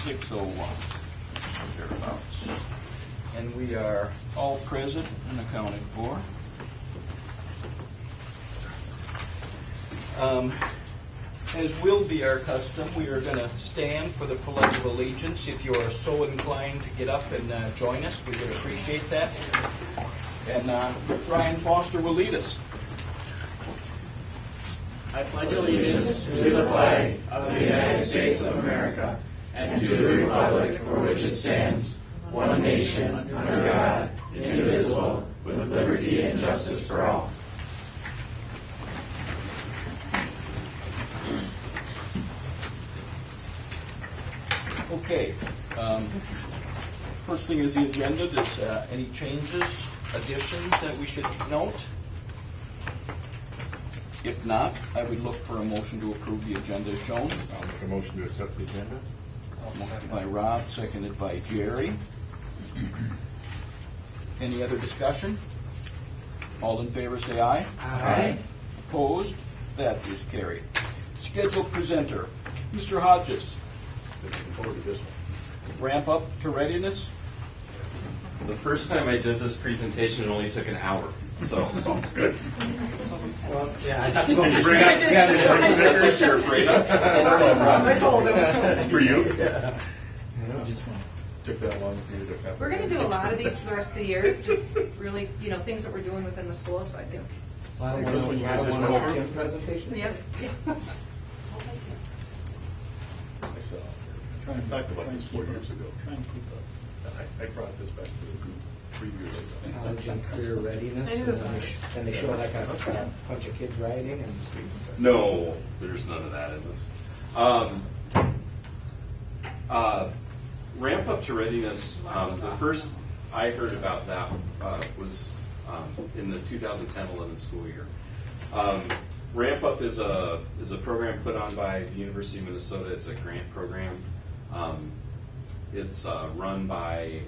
6:01, thereabouts. And we are all present and accounted for. As will be our custom, we are going to stand for the Pledge of Allegiance. If you are so inclined to get up and join us, we would appreciate that. And Ryan Foster will lead us. I pledge allegiance to the flag of the United States of America and to the republic for which it stands, one nation, under God, indivisible, with liberty and justice for all. Okay. First thing is the agenda. Does any changes, additions that we should note? If not, I would look for a motion to approve the agenda as shown. I'll make a motion to accept the agenda. Motion by Rob, seconded by Jerry. Any other discussion? All in favor say aye. Aye. Opposed? That is carried. Scheduled presenter, Mr. Hodges. Looking forward to this one. Ramp up to readiness. The first time I did this presentation, it only took an hour. So, Good. Well, yeah, that's what Can you bring up that's what you're afraid of? I told him. For you? Yeah. Took that long for you to come. We're going to do a lot of these for the rest of the year, just really, things that we're doing within the school, so I think. Is this when you guys just went over? Kim presentation? Yep. I saw. In fact, about this 4 years ago. I brought this back to the group 3 years ago. College and career readiness, and they show like a bunch of kids riding and students. No, there's none of that in this. Ramp up to readiness. The first I heard about that was in the 2010-11 school year. Ramp Up is a program put on by the University of Minnesota. It's a grant program. It's run by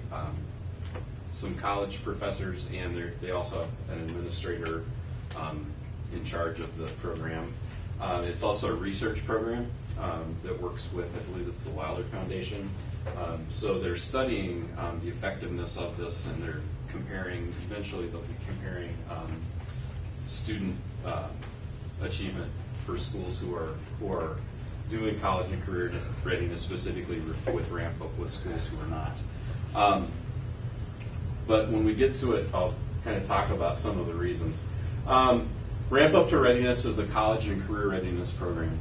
some college professors, and they also have an administrator in charge of the program. It's also a research program that works with, I believe it's the Wilder Foundation. So they're studying the effectiveness of this, and they're comparing, eventually they'll be comparing student achievement for schools who are doing college and career readiness, specifically with Ramp Up, with schools who are not. But when we get to it, I'll kind of talk about some of the reasons. Ramp Up to Readiness is a college and career readiness program.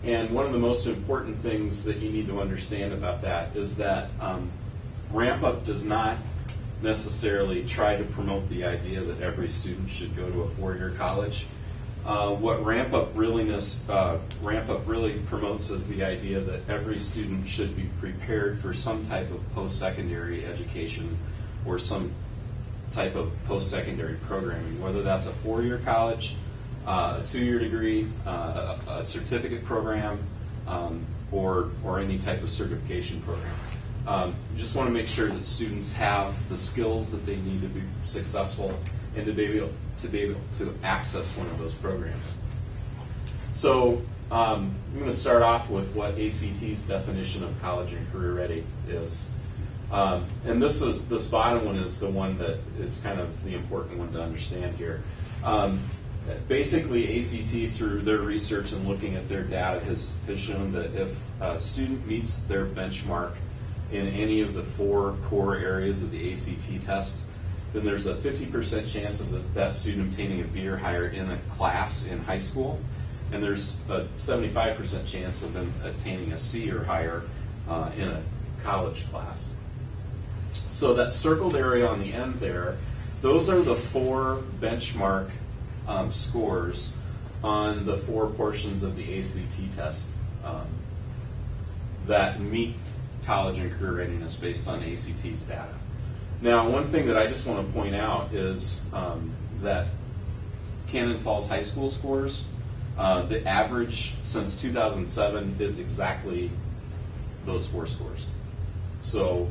And one of the most important things that you need to understand about that is that Ramp Up does not necessarily try to promote the idea that every student should go to a four-year college. What Ramp Up really promotes is the idea that every student should be prepared for some type of post-secondary education or some type of post-secondary programming, whether that's a four-year college, a two-year degree, a certificate program, or any type of certification program. Just want to make sure that students have the skills that they need to be successful and to be able to access one of those programs. So I'm going to start off with what ACT's definition of college and career ready is. And this bottom one is the one that is kind of the important one to understand here. Basically, ACT, through their research and looking at their data, has shown that if a student meets their benchmark in any of the four core areas of the ACT test, then there's a 50% chance of that student obtaining a B or higher in a class in high school, and there's a 75% chance of them attaining a C or higher in a college class. So that circled area on the end there, those are the four benchmark scores on the four portions of the ACT test that meet college and career readiness based on ACT's data. Now, one thing that I just want to point out is that Cannon Falls High School scores, the average since 2007 is exactly those four scores. So,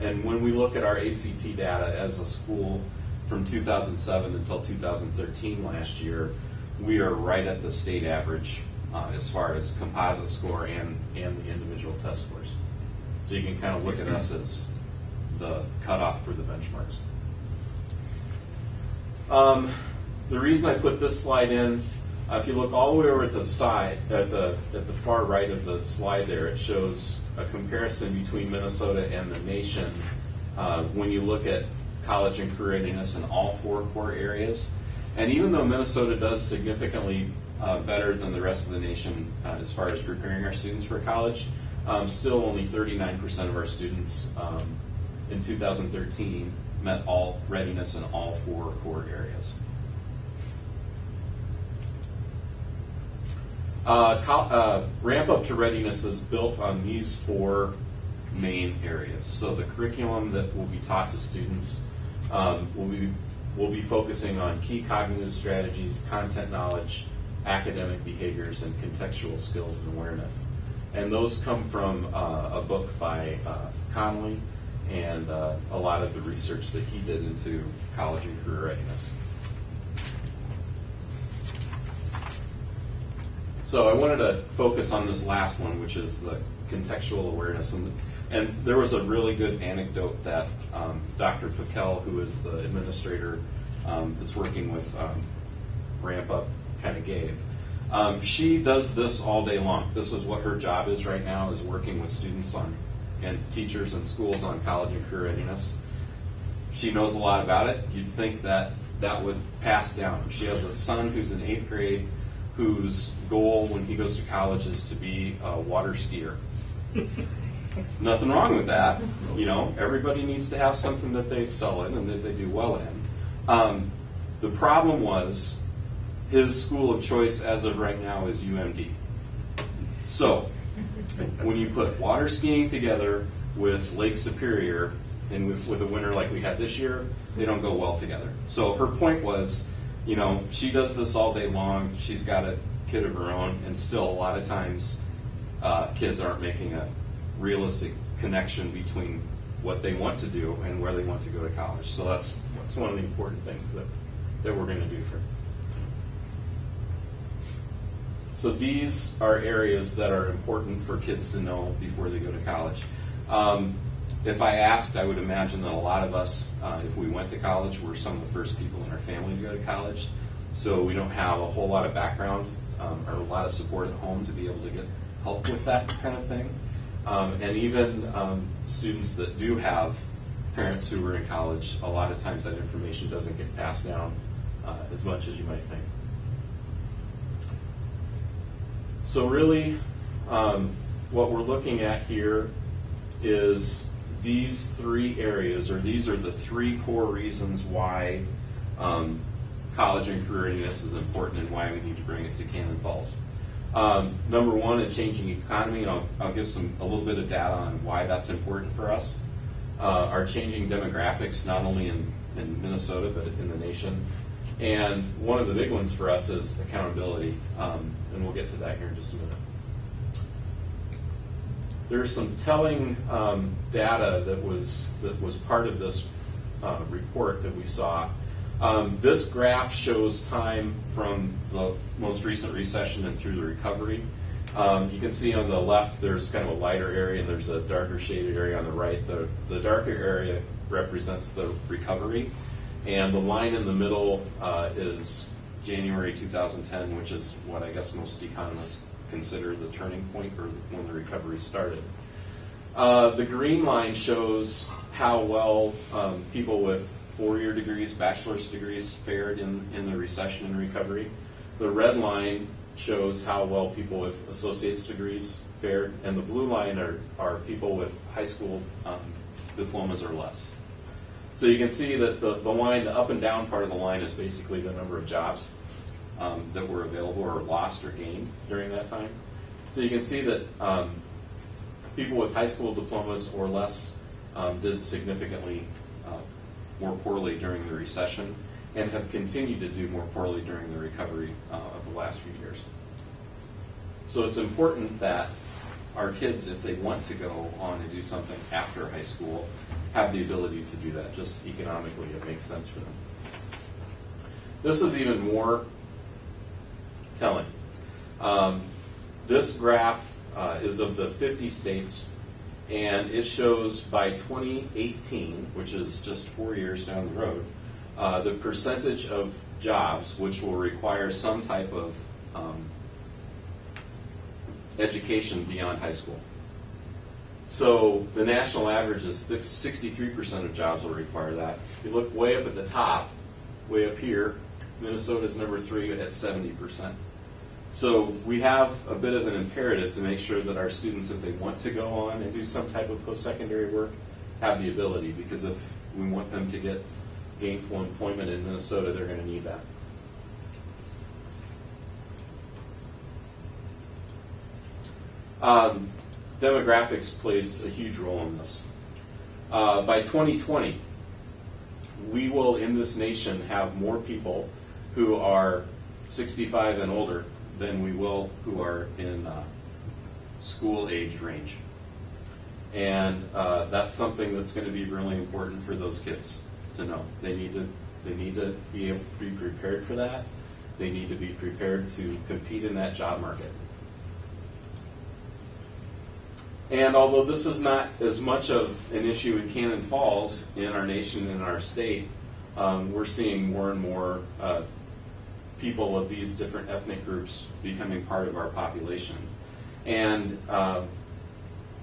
and when we look at our ACT data as a school from 2007 until 2013 last year, we are right at the state average as far as composite score and the individual test scores. So you can kind of look at us as the cutoff for the benchmarks. The reason I put this slide in, if you look all the way over at the side, at the far right of the slide there, it shows a comparison between Minnesota and the nation when you look at college and career readiness in all 4 core areas. And even though Minnesota does significantly better than the rest of the nation as far as preparing our students for college, still only 39% of our students in 2013 met all readiness in all 4 core areas. Ramp Up to Readiness is built on these 4 main areas. So the curriculum that will be taught to students will be focusing on key cognitive strategies, content knowledge, academic behaviors, and contextual skills and awareness. And those come from a book by Connolly and a lot of the research that he did into college and career readiness. So I wanted to focus on this last one, which is the contextual awareness. And there was a really good anecdote that Dr. Piquel, who is the administrator that's working with Ramp Up, kind of gave. She does this all day long. This is what her job is right now, is working with students and teachers and schools on college and career readiness. She knows a lot about it. You'd think that that would pass down. She has a son who's in 8th grade whose goal when he goes to college is to be a water skier. Nothing wrong with that. You know, everybody needs to have something that they excel in and that they do well in. The problem was his school of choice as of right now is UMD. So when you put water skiing together with Lake Superior and with a winter like we had this year, they don't go well together. So her point was, you know, she does this all day long. She's got a kid of her own, and still a lot of times kids aren't making a realistic connection between what they want to do and where they want to go to college. So that's one of the important things that we're going to do for. So these are areas that are important for kids to know before they go to college. If I asked, I would imagine that a lot of us, if we went to college, were some of the first people in our family to go to college. So we don't have a whole lot of background or a lot of support at home to be able to get help with that kind of thing. And even students that do have parents who were in college, a lot of times that information doesn't get passed down as much as you might think. So really, what we're looking at here is these 3 areas, or these are the 3 core reasons why college and career readiness is important and why we need to bring it to Cannon Falls. Number 1, a changing economy, and I'll give a little bit of data on why that's important for us. Our changing demographics, not only in Minnesota, but in the nation. And one of the big ones for us is accountability, and we'll get to that here in just a minute. There's some telling data that was part of this report that we saw. This graph shows time from the most recent recession and through the recovery. You can see on the left there's kind of a lighter area and there's a darker shaded area on the right. The darker area represents the recovery, and the line in the middle is January 2010, which is what I guess most economists consider the turning point, or when the recovery started. The green line shows how well people with 4-year degrees, bachelor's degrees, fared in the recession and recovery. The red line shows how well people with associate's degrees fared, and the blue line are people with high school diplomas or less. So you can see that the line, the up and down part of the line, is basically the number of jobs that were available or lost or gained during that time. So you can see that people with high school diplomas or less did significantly more poorly during the recession and have continued to do more poorly during the recovery of the last few years. So it's important that our kids, if they want to go on and do something after high school, have the ability to do that. Just economically, it makes sense for them. This is even more telling. This graph is of the 50 states And it shows by 2018, which is just 4 years down the road, the percentage of jobs which will require some type of education beyond high school. So the national average is 63% of jobs will require that. If you look way up at the top, way up here, Minnesota is number 3 at 70%. So we have a bit of an imperative to make sure that our students, if they want to go on and do some type of post-secondary work, have the ability, because if we want them to get gainful employment in Minnesota, they're going to need that. Demographics plays a huge role in this. By 2020, we will, in this nation, have more people who are 65 and older than we will who are in school age range. And that's something that's going to be really important for those kids to know. They need to be able to be prepared for that. They need to be prepared to compete in that job market. And although this is not as much of an issue in Cannon Falls, in our nation, in our state, we're seeing more and more people of these different ethnic groups becoming part of our population. And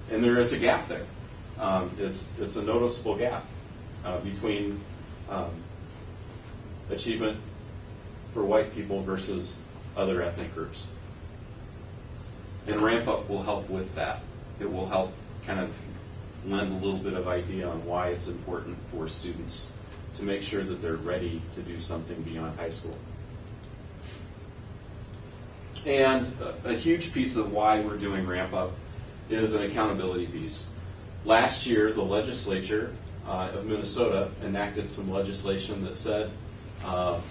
there is a gap there. It's a noticeable gap between achievement for white people versus other ethnic groups. And Ramp Up will help with that. It will help kind of lend a little bit of idea on why it's important for students to make sure that they're ready to do something beyond high school. And a huge piece of why we're doing Ramp Up is an accountability piece. Last year, the legislature of Minnesota enacted some legislation that said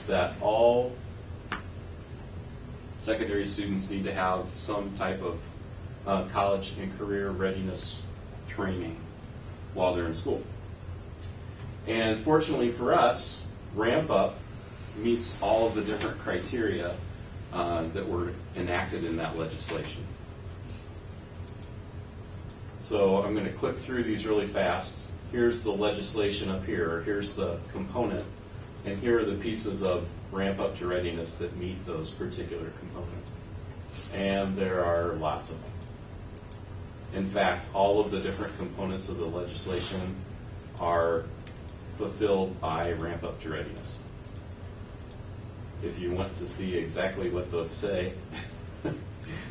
that all secondary students need to have some type of college and career readiness training while they're in school. And fortunately for us, Ramp Up meets all of the different criteria that were enacted in that legislation. So I'm going to click through these really fast. Here's the legislation up here, here's the component, and here are the pieces of Ramp Up to Readiness that meet those particular components. And there are lots of them. In fact, all of the different components of the legislation are fulfilled by Ramp Up to Readiness. If you want to see exactly what those say,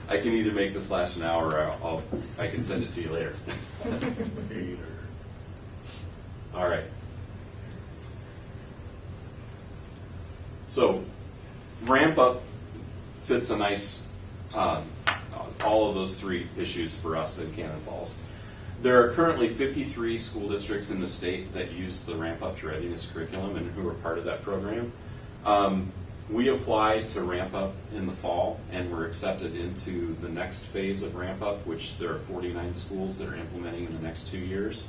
I can either make this last an hour or I can send it to you later. All right. So, Ramp Up fits a nice all of those three issues for us in Cannon Falls. There are currently 53 school districts in the state that use the Ramp Up to Readiness curriculum and who are part of that program. We applied to Ramp Up in the fall and were accepted into the next phase of Ramp Up, which there are 49 schools that are implementing in the next 2 years.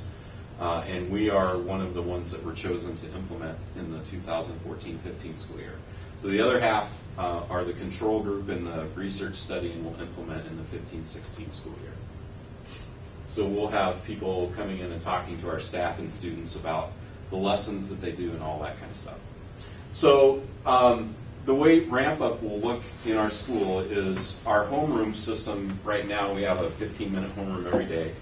And we are one of the ones that were chosen to implement in the 2014-15 school year. So the other half are the control group and the research study, and we'll implement in the 15-16 school year. So we'll have people coming in and talking to our staff and students about the lessons that they do and all that kind of stuff. So the way Ramp Up will look in our school is our homeroom system. Right now we have a 15-minute homeroom every day.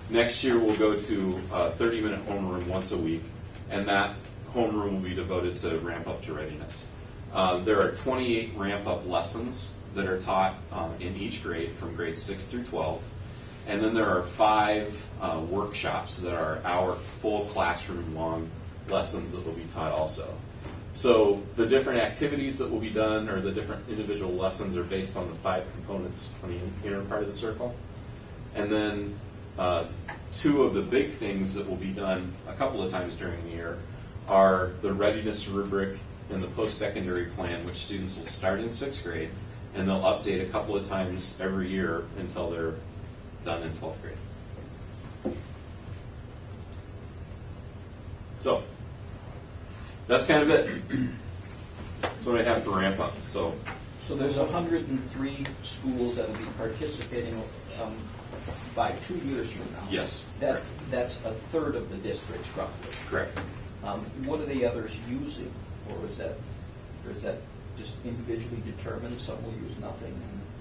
Next year we'll go to a 30-minute homeroom once a week, and that homeroom will be devoted to Ramp Up to Readiness. There are 28 Ramp Up lessons that are taught in each grade from grades 6 through 12. And then there are 5 workshops that are our full classroom long lessons that will be taught also. So the different activities that will be done, or the different individual lessons, are based on the 5 components on the inner part of the circle. And then 2 of the big things that will be done a couple of times during the year are the readiness rubric and the post-secondary plan, which students will start in 6th grade, and they'll update a couple of times every year until they're done in 12th grade. So that's kind of it. That's what I have for Ramp Up. So So there's 103 schools that will be participating by 2 years from now. Yes. That's a third of the districts roughly. Correct. What are the others using, or is that just individually determined? Some will use nothing.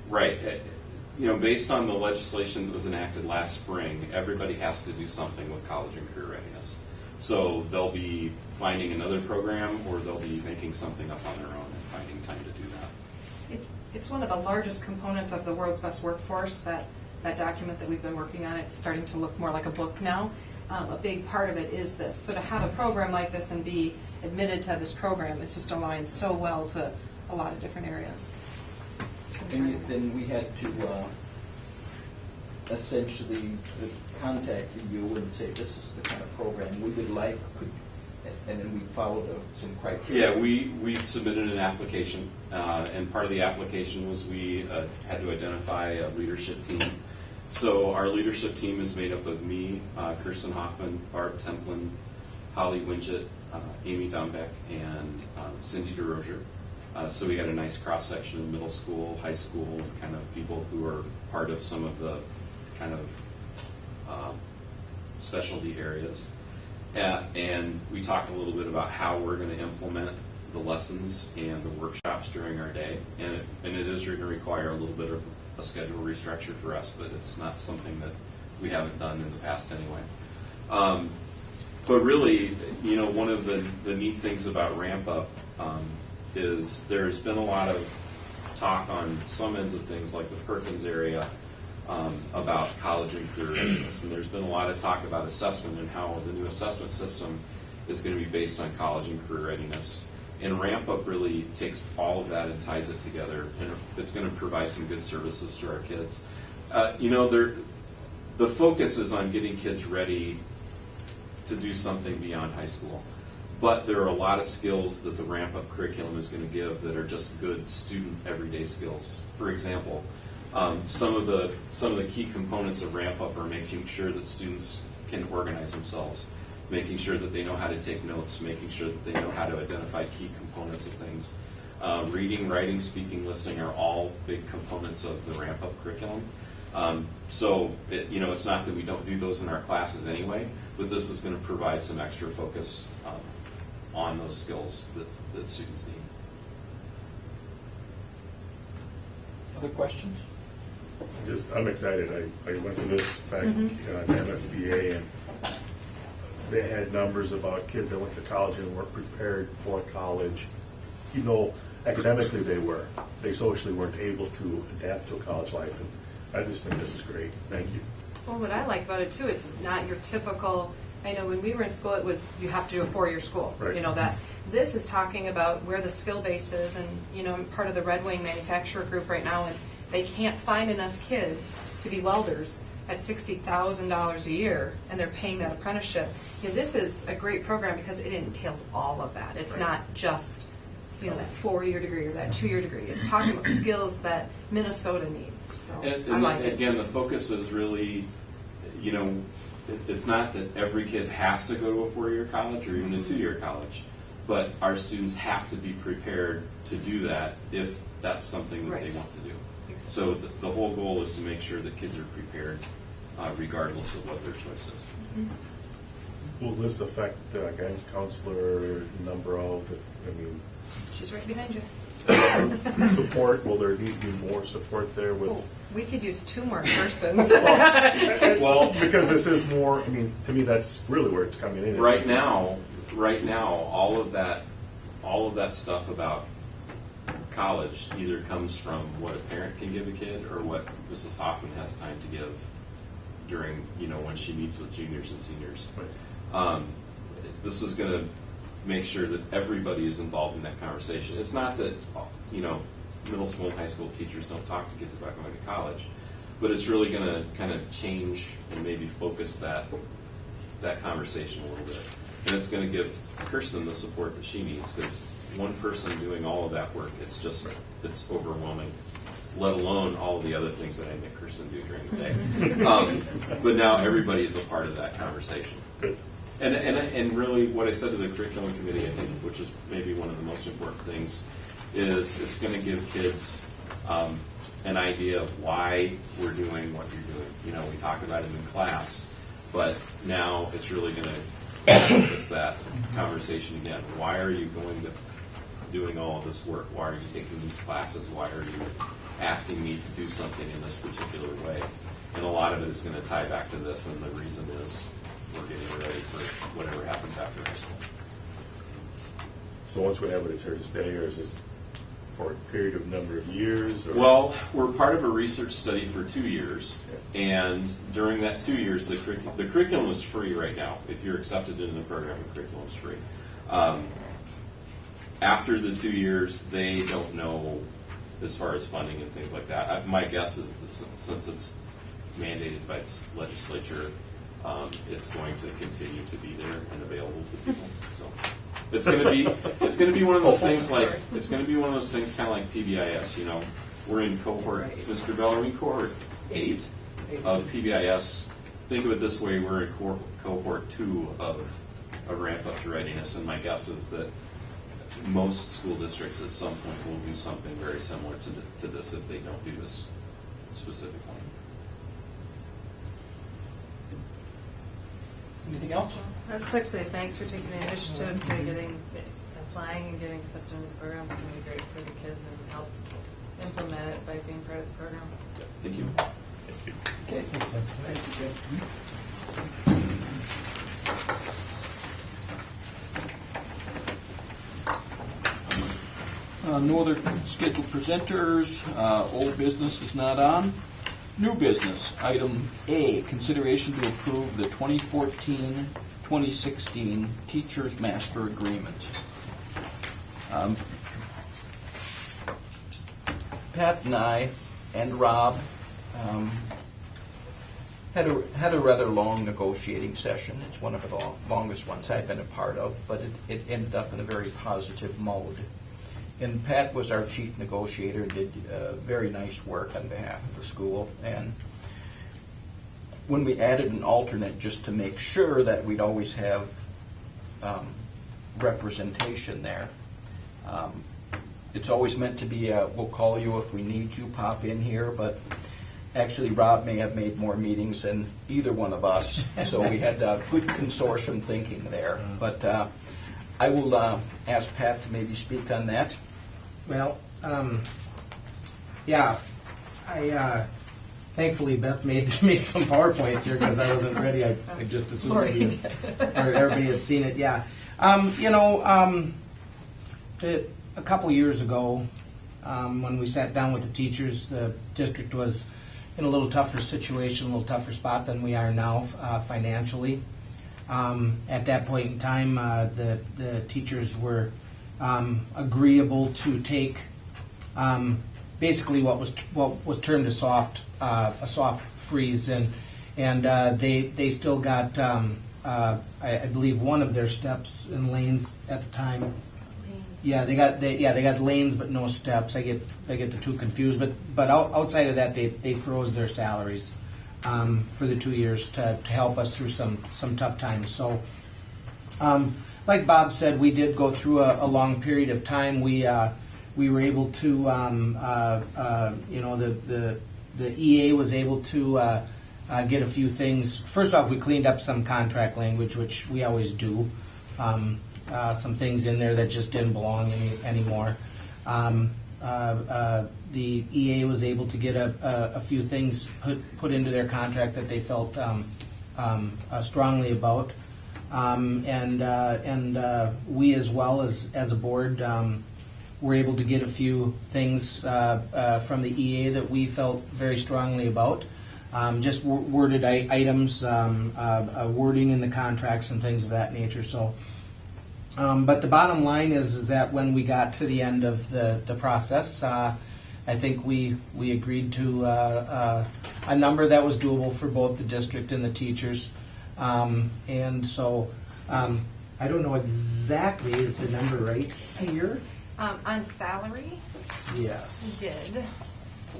Right. You know, based on the legislation that was enacted last spring, everybody has to do something with college and career readiness. So they'll be finding another program, or they'll be making something up on their own and finding time to do that. It's one of the largest components of the world's best workforce, that document that we've been working on. It's starting to look more like a book now. A big part of it is this. So to have a program like this and be admitted to this program, it's just aligned so well to a lot of different areas. And then we had to essentially contact you and say, this is the kind of program we would like, and then we followed some criteria. Yeah, we submitted an application, and part of the application was we had to identify a leadership team. So our leadership team is made up of me, Kirsten Hoffman, Barb Templin, Holly Winchett, Amy Dumbeck, and Cindy DeRozier. So we got a nice cross-section of middle school, high school, kind of people who are part of some of the kind of specialty areas. And we talked a little bit about how we're going to implement the lessons and the workshops during our day. And it is going to require a little bit of a schedule restructure for us, but it's not something that we haven't done in the past anyway. But really, you know, one of the neat things about Ramp Up is there's been a lot of talk on some ends of things like the Perkins area about college and career readiness, and there's been a lot of talk about assessment and how the new assessment system is going to be based on college and career readiness. And Ramp Up really takes all of that and ties it together, and it's going to provide some good services to our kids. You know, the focus is on getting kids ready to do something beyond high school. But there are a lot of skills that the Ramp Up curriculum is going to give that are just good student everyday skills. For example, some of the key components of Ramp Up are making sure that students can organize themselves, making sure that they know how to take notes, making sure that they know how to identify key components of things. Reading, writing, speaking, listening are all big components of the Ramp Up curriculum. So it's not that we don't do those in our classes anyway, but this is going to provide some extra focus on those skills that students need. Other questions? I'm excited. I went to this back on MSBA, and they had numbers about kids that went to college and weren't prepared for college. Even though academically they socially weren't able to adapt to a college life. And I just think this is great. Thank you. Well, what I like about it too, it's not your typical, I know when we were in school, it was you have to do a 4-year school. Right. You know that. This is talking about where the skill base is, and I'm part of the Red Wing manufacturer group right now, and they can't find enough kids to be welders at $60,000 a year, and they're paying that apprenticeship. This is a great program because it entails all of that. It's not just that 4-year degree or that 2-year degree. It's talking about skills that Minnesota needs. So And I like it. again, the focus is really, it's not that every kid has to go to a 4-year college or even a 2-year college, but our students have to be prepared to do that if that's something that Right. they want to do. Exactly. So the whole goal is to make sure that kids are prepared regardless of what their choice is. Will this affect the guidance counselor number of, She's right behind you. support? Will there need to be more support there with? Oh, we could use 2 more Kirstens. Well, because this is more, to me, that's really where it's coming in. Right now, all of that stuff about college either comes from what a parent can give a kid or what Mrs. Hoffman has time to give during, when she meets with juniors and seniors. Right. This is going to make sure that everybody is involved in that conversation. It's not that, middle school and high school teachers don't talk to kids about going to college, but it's really going to kind of change and maybe focus that conversation a little bit. And it's going to give Kirsten the support that she needs, because one person doing all of that work, it's overwhelming, let alone all of the other things that I make Kirsten do during the day. But now everybody is a part of that conversation. Good. And really what I said to the curriculum committee, I think, which is maybe one of the most important things, is it's going to give kids an idea of why we're doing what you're doing. You know, we talk about it in class, but now it's really going to focus that conversation again. Why are you doing all of this work? Why are you taking these classes? Why are you asking me to do something in this particular way? And a lot of it is going to tie back to this, and the reason is we're getting ready for whatever happens after high school. So once we have it, it's here to stay, or is this for a period of number of years? Or? Well, we're part of a research study for 2 years, and during that 2 years, the curriculum is free right now. If you're accepted into the program, the curriculum is free. After the 2 years, they don't know as far as funding and things like that. My guess is since it's mandated by the legislature, it's going to continue to be there and available to people. So it's going to be one of those things kind of like PBIS. You know, we're in cohort, Mr. Bellarmine, cohort 8 of PBIS. Think of it this way: we're in cohort 2 of Ramp Up to Readiness, and my guess is that most school districts at some point will do something very similar to this if they don't do this specifically. Anything else? I'd just like to say thanks for taking the initiative to applying and getting accepted into the program. It's going to be great for the kids and help implement it by being part of the program. Thank you. Okay. No other scheduled presenters. Old business is not on. New business, item A, consideration to approve the 2014-2016 Teachers Master Agreement. Pat and I and Rob had a rather long negotiating session. It's one of the longest ones I've been a part of, but it ended up in a very positive mode. And Pat was our chief negotiator and did very nice work on behalf of the school. And when we added an alternate just to make sure that we'd always have representation there, it's always meant to be we'll call you if we need you, pop in here, but actually Rob may have made more meetings than either one of us, so we had good consortium thinking there. But I will ask Pat to maybe speak on that. Well, yeah, thankfully Beth made some PowerPoints here because I wasn't ready. I just assumed everybody had seen it. Yeah, a couple years ago, when we sat down with the teachers, the district was in a little tougher situation, a little tougher spot than we are now financially. At that point in time, the teachers were agreeable to take basically what was termed a soft freeze, and they still got I believe one of their steps and lanes at the time. Yeah, they got lanes but no steps. I get the two confused, but outside of that, they froze their salaries for the 2 years to help us through some tough times. So, like Bob said, we did go through a long period of time. We were able to, the EA was able to get a few things. First off, we cleaned up some contract language, which we always do. Some things in there that just didn't belong anymore. The EA was able to get a few things put into their contract that they felt strongly about, and we as well as a board were able to get a few things from the EA that we felt very strongly about. Just worded items, wording in the contracts and things of that nature. So. But the bottom line is that when we got to the end of the process, I think we agreed to a number that was doable for both the district and the teachers. And so I don't know exactly, is the number right here? On salary, Yes. we did.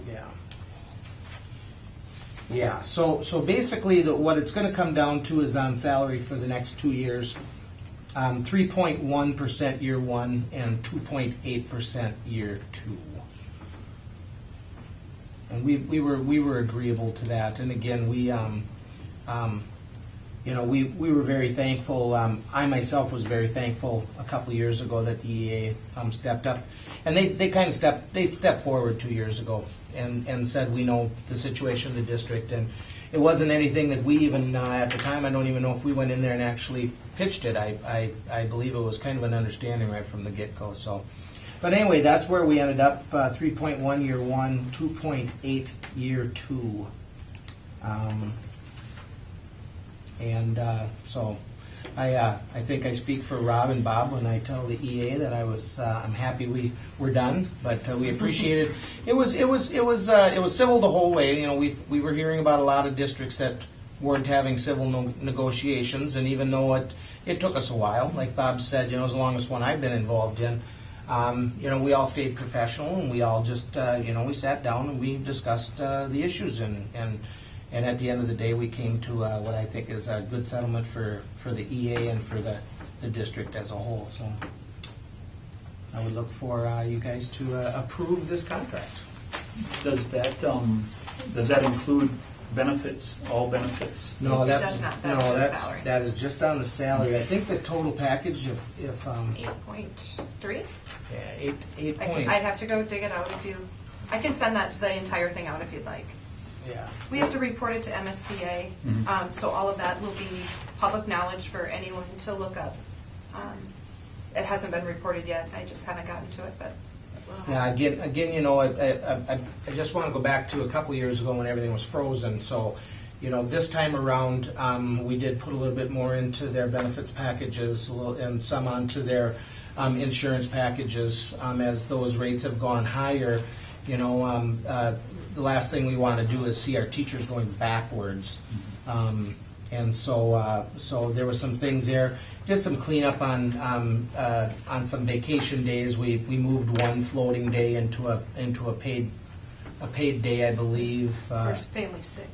Yeah. Yeah. So basically, what it's going to come down to is on salary for the next 2 years. 3.1% year one and 2.8% year two. And we were agreeable to that. And again, we were very thankful. I myself was very thankful a couple of years ago that the EA stepped up, and they stepped forward 2 years ago and said, we know the situation of the district, and it wasn't anything that we even at the time. I don't even know if we went in there and actually pitched it. I believe it was kind of an understanding right from the get-go. So, but anyway, that's where we ended up. 3.1 year one, 2.8 year two. So I think I speak for Rob and Bob when I tell the EA that I'm happy we were done, but we appreciate it. It was civil the whole way. You know, we were hearing about a lot of districts that weren't having civil negotiations, and even though it took us a while, like Bob said, as the longest one I've been involved in. We all stayed professional, and we all just we sat down and we discussed the issues and at the end of the day, we came to what I think is a good settlement for the EA and for the district as a whole. So I would look for you guys to approve this contract. Does that include benefits, all benefits? No, It does not. That's just salary. That is just on the salary. I think the total package, if 8.3? yeah, 8 point. I'd have to go dig it out I can send the entire thing out if you'd like. Yeah. We have to report it to MSBA, so all of that will be public knowledge for anyone to look up. It hasn't been reported yet. I just haven't gotten to it, but. Yeah, again, I just want to go back to a couple of years ago when everything was frozen. So, this time around, we did put a little bit more into their benefits packages and some onto their insurance packages as those rates have gone higher. The last thing we want to do is see our teachers going backwards. And so there were some things there. Did some cleanup on some vacation days. We moved one floating day into a paid day, I believe. First family sick.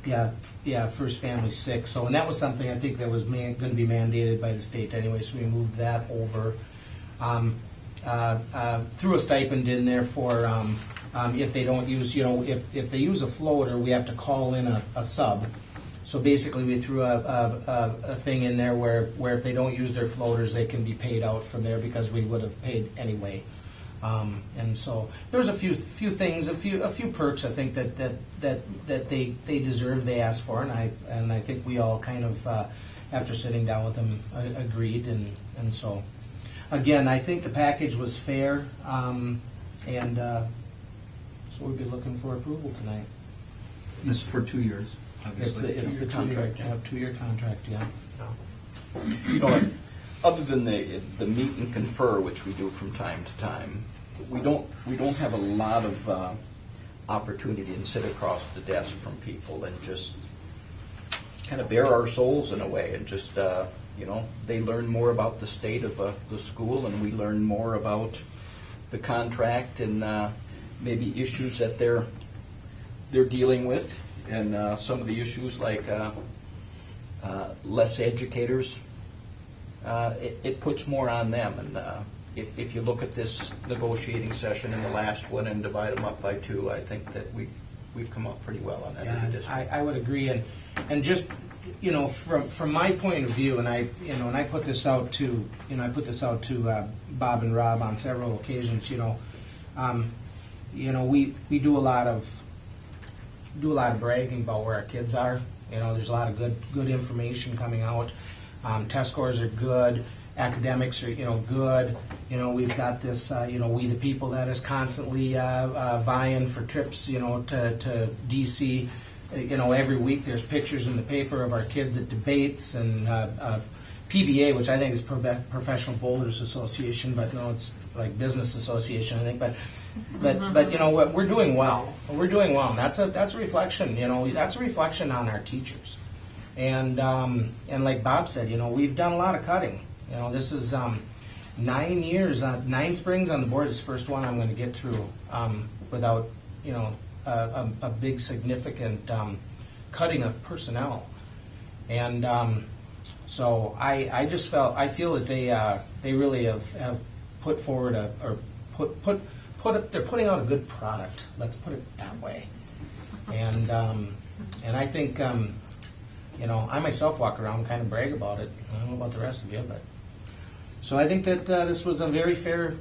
Yeah, first family sick. So, and that was something I think that was going to be mandated by the state anyway. So we moved that over. Threw a stipend in there for if they don't use, if they use a floater, we have to call in a sub. So basically, we threw a thing in there where if they don't use their floaters, they can be paid out from there because we would have paid anyway. And so there's a few things, a few perks I think that they deserve, they asked for, and I think we all kind of after sitting down with them agreed, and so again, I think the package was fair, and so we'd be looking for approval tonight. This is for 2 years, obviously. It's the 2-year contract, yeah. Other than the meet and confer, which we do from time to time, we don't have a lot of opportunity to sit across the desk from people and just kind of bare our souls in a way, and just they learn more about the state of the school, and we learn more about the contract and maybe issues that they're dealing with, and some of the issues like less educators. It puts more on them, and if you look at this negotiating session and the last one and divide them up by 2, I think that we've come up pretty well on that as a district. I would agree, and just from my point of view, and I put this out to Bob and Rob on several occasions. We do a lot of bragging about where our kids are. There's a lot of good information coming out. Test scores are good. Academics are good. We've got this We the People that is constantly vying for trips to DC. Every week there's pictures in the paper of our kids at debates, and PBA, which I think is Professional Boulders Association, but no, it's like Business Association, I think. But what, we're doing well. We're doing well, and that's a reflection. That's a reflection on our teachers. And like Bob said, we've done a lot of cutting. This is 9 years, 9 springs on the board. It's the first one I'm going to get through without a big significant cutting of personnel. And So I just I feel that they really have put forward they're putting out a good product. Let's put it that way. And I think I myself walk around and kind of brag about it. I don't know about the rest of you, but so I think that this was a very fair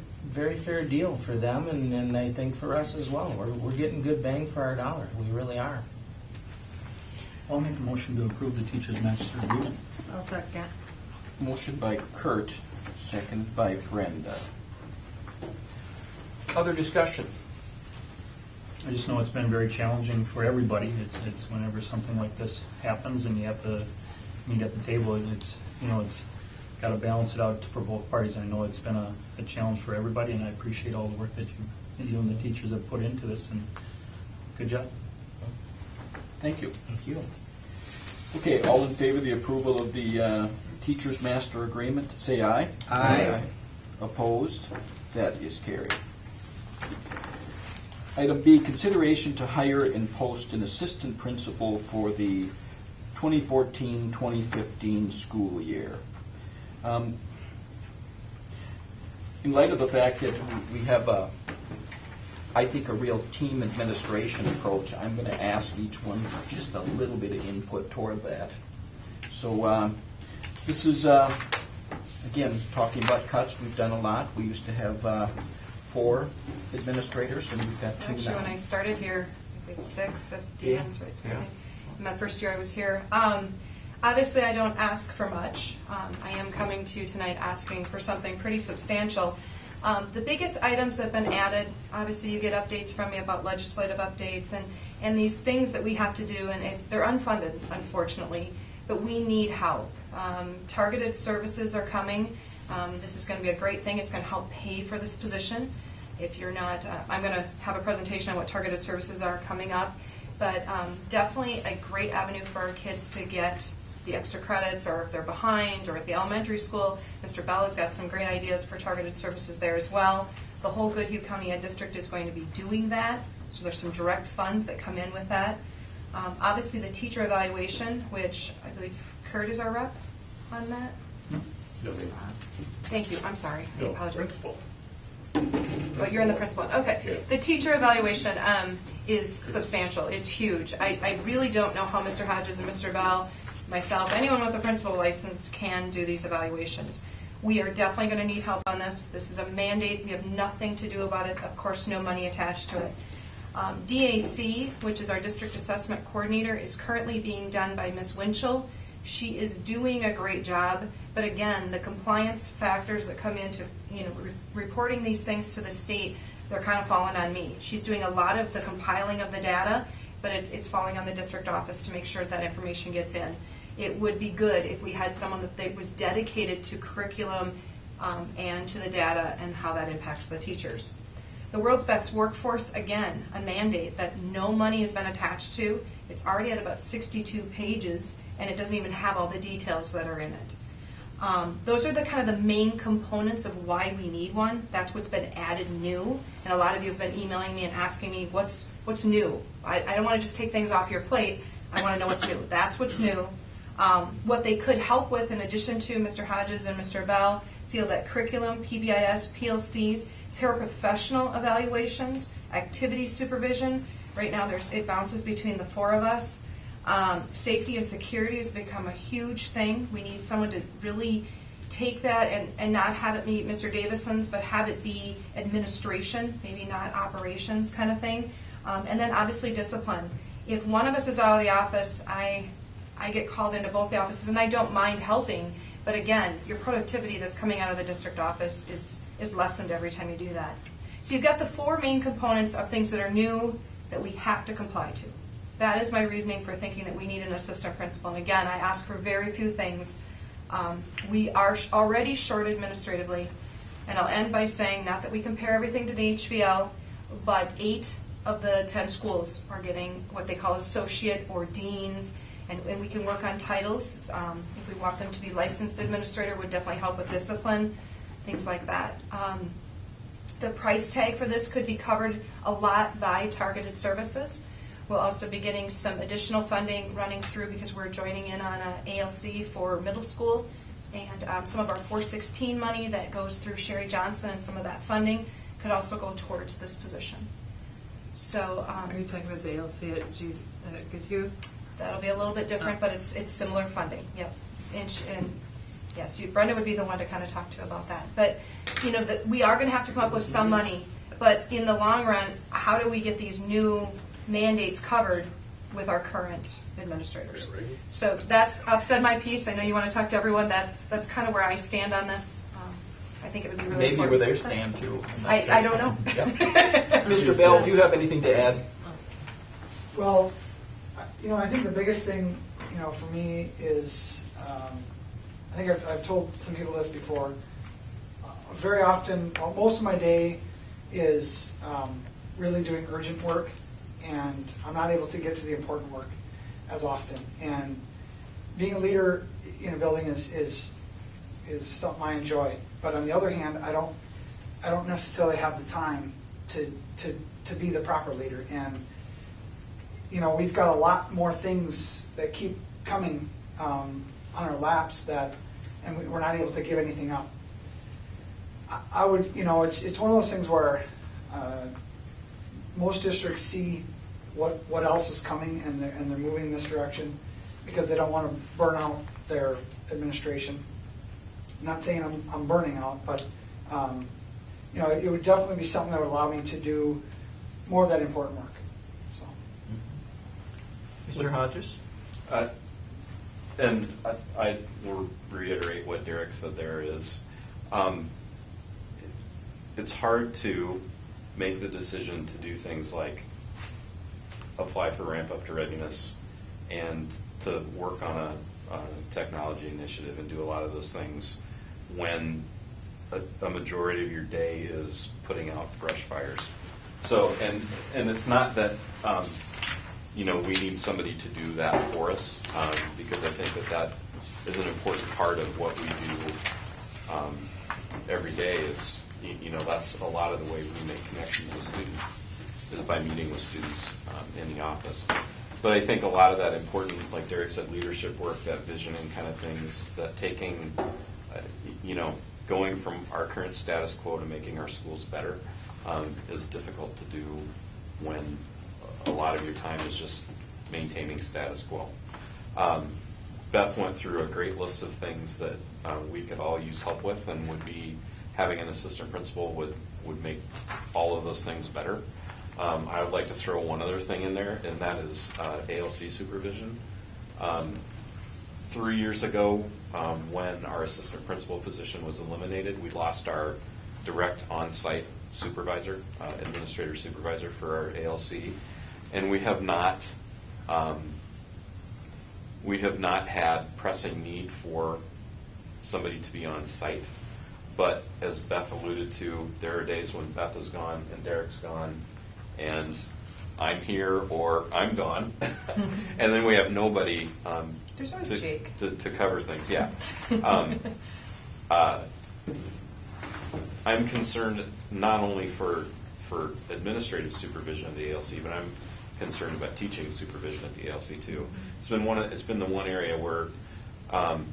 deal for them, and I think for us as well. We're getting good bang for our dollar. We really are. I'll make a motion to approve the teacher's master agreement. I'll second. Motion by Kurt, second by Brenda. Other discussion? I just know it's been very challenging for everybody. It's whenever something like this happens and you have to meet at the table, it's got to balance it out for both parties. I know it's been a challenge for everybody, and I appreciate all the work that you and the teachers have put into this, and good job. Thank you. Thank you. Okay, all in favor of the approval of the Teachers Master Agreement, say aye. Aye. Opposed? That is carried. Item B, consideration to hire and post an assistant principal for the 2014-2015 school year. In light of the fact that we have I think a real team administration approach, I'm going to ask each one for just a little bit of input toward that. So this is, again, talking about cuts. We've done a lot. We used to have 4 administrators, and we've got 2 Actually, now. when I started here, we had 6 of Yeah. DNs, right? Yeah. In my first year I was here. Obviously, I don't ask for much. I am coming to you tonight asking for something pretty substantial. The biggest items that have been added, obviously you get updates from me about legislative updates and these things that we have to do, and they're unfunded, unfortunately, but we need help. Targeted services are coming. This is going to be a great thing. It's going to help pay for this position. If you're not, I'm going to have a presentation on what targeted services are coming up, but definitely a great avenue for our kids to get the extra credits, or if they're behind, or at the elementary school. Mr. Bell has got some great ideas for targeted services there as well. The whole Goodhue County Ed District is going to be doing that, so there's some direct funds that come in with that. Obviously, the teacher evaluation, which I believe Kurt is our rep on that. No, Thank you, I'm sorry. I no, apologize. principal. Oh, you're in the principal. Okay. Yeah. The teacher evaluation is substantial. It's huge. I really don't know how Mr. Hodges and Mr. Bell, myself, anyone with a principal license can do these evaluations. We are definitely going to need help on this. This is a mandate. We have nothing to do about it. Of course, no money attached to it. DAC, which is our district assessment coordinator, is currently being done by Ms. Winchell. She is doing a great job, but again, the compliance factors that come into reporting these things to the state, they're kind of falling on me. She's doing a lot of the compiling of the data, but it's falling on the district office to make sure that information gets in. It would be good if we had someone that was dedicated to curriculum and to the data and how that impacts the teachers. The World's Best Workforce, again, a mandate that no money has been attached to. It's already at about 62 pages, and it doesn't even have all the details that are in it. Those are the kind of the main components of why we need one. That's what's been added new, and a lot of you have been emailing me and asking me what's new. I don't want to just take things off your plate. I want to know what's new. That's what's new. What they could help with, in addition to Mr. Hodges and Mr. Bell, feel that curriculum, PBIS, PLCs, paraprofessional evaluations, activity supervision. Right now, it bounces between the 4 of us. Safety and security has become a huge thing. We need someone to really take that and not have it be Mr. Davison's, but have it be administration, maybe not operations kind of thing. And then obviously discipline. If one of us is out of the office, I get called into both the offices, and I don't mind helping, but again, your productivity that's coming out of the district office is lessened every time you do that. So you've got the 4 main components of things that are new that we have to comply to. That is my reasoning for thinking that we need an assistant principal. And again, I ask for very few things. We are already short administratively, and I'll end by saying, not that we compare everything to the HVL, but 8 of the 10 schools are getting what they call associate or deans, and we can work on titles. If we want them to be licensed administrator, would definitely help with discipline, things like that. The price tag for this could be covered a lot by targeted services. We'll also be getting some additional funding running through because we're joining in on ALC for middle school. And some of our 416 money that goes through Sherry Johnson and some of that funding could also go towards this position. So Are you talking about the ALC at Goodhue? that'll be a little bit different, but it's similar funding. Yep. And yes, Brenda would be the one to kind of talk to about that. But we are going to have to come up with some money. But in the long run, how do we get these new mandates covered with our current administrators? So I've said my piece. I know you want to talk to everyone. That's kind of where I stand on this. I think it would be really Maybe important. where they stand too. I don't know. Mr. Bell, do you have anything to add? Well, I think the biggest thing, for me is, I think I've told some people this before. Very often, most of my day is really doing urgent work, and I'm not able to get to the important work as often. And being a leader in a building is something I enjoy. But on the other hand, I don't necessarily have the time to be the proper leader. And we've got a lot more things that keep coming on our laps and we're not able to give anything up. I would, it's one of those things where most districts see what else is coming and they're moving in this direction because they don't want to burn out their administration. I'm not saying I'm burning out, but it would definitely be something that would allow me to do more of that important work. So. Mr. Hodges? And I will reiterate what Derek said there is, it's hard to make the decision to do things like apply for Ramp Up to Readiness and to work on a technology initiative and do a lot of those things when a majority of your day is putting out brush fires. So, and it's not that, we need somebody to do that for us, because I think that is an important part of what we do every day is, that's a lot of the way we make connections with students is by meeting with students in the office. But I think a lot of that important, like Derek said, leadership work, that visioning kind of things, that taking, going from our current status quo to making our schools better is difficult to do when a lot of your time is just maintaining status quo. Beth went through a great list of things that we could all use help with, and would be having an assistant principal would make all of those things better. I would like to throw one other thing in there, and that is ALC supervision. 3 years ago, when our assistant principal position was eliminated, we lost our direct on-site supervisor, administrator supervisor for our ALC, and we have not had pressing need for somebody to be on site. But as Beth alluded to, there are days when Beth is gone and Derek's gone and I'm here or I'm gone. And then we have nobody There's always Jake. to cover things. Yeah. I'm concerned not only for administrative supervision of the ALC, but I'm concerned about teaching supervision at the ALC too. It's been the one area where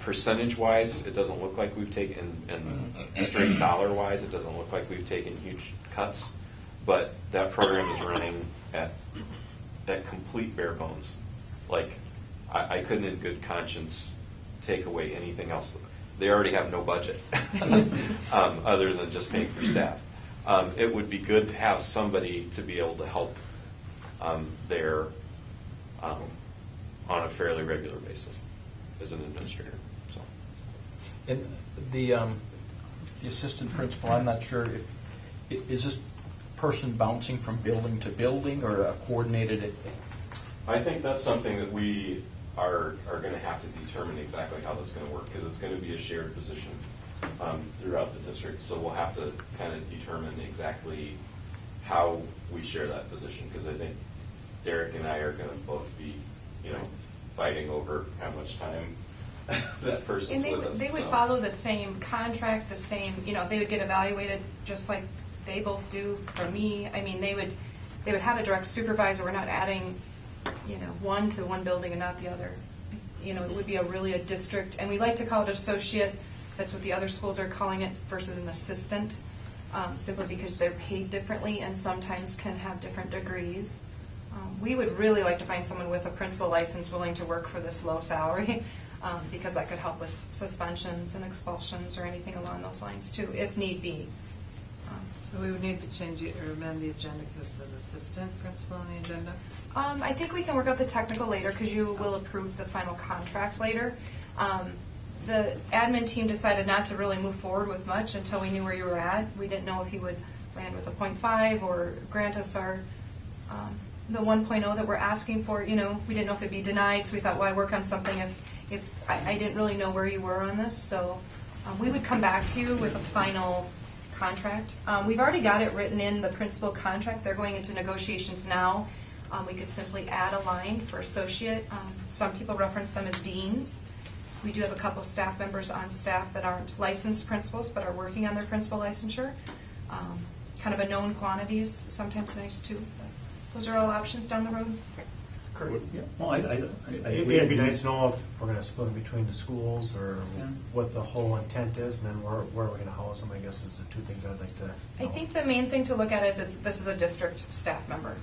percentage-wise, it doesn't look like we've taken, and straight dollar-wise, it doesn't look like we've taken huge cuts. But that program is running at complete bare bones. Like, I couldn't in good conscience take away anything else. They already have no budget other than just paying for staff. It would be good to have somebody to be able to help there on a fairly regular basis as an administrator. So. And the assistant principal, I'm not sure if is this person bouncing from building to building or a coordinated? I think that's something that we are going to have to determine exactly how that's going to work, because it's going to be a shared position throughout the district. So we'll have to kind of determine exactly how we share that position, because I think Derek and I are going to both be, fighting over how much time that person's And with us. they would so. follow the same contract, the same, they would get evaluated just like they both do for me. I mean, they would have a direct supervisor. We're not adding one building and not the other. It would be a district, and we like to call it associate. That's what the other schools are calling it versus an assistant, simply because they're paid differently and sometimes can have different degrees. We would really like to find someone with a principal license willing to work for this low salary, because that could help with suspensions and expulsions or anything along those lines too, if need be. So we would need to change it or amend the agenda because it says assistant principal on the agenda. I think we can work out the technical later because you will approve the final contract later. The admin team decided not to really move forward with much until we knew where you were at. We didn't know if you would land with a 0.5 or grant us the 1.0 that we're asking for. We didn't know if it'd be denied, so we thought, why work on something if I didn't really know where you were on this. So we would come back to you with a final contract. We've already got it written in the principal contract. They're going into negotiations now. We could simply add a line for associate. Some people reference them as deans. We do have a couple staff members on staff that aren't licensed principals but are working on their principal licensure. Kind of a known quantity is sometimes nice too. But those are all options down the road. Yeah. Well, It'd be nice to know if we're going to split them between the schools or Yeah. what the whole intent is, and then where we're going to house them, I guess, is the two things I'd like to know. I think the main thing to look at is this is a district staff member.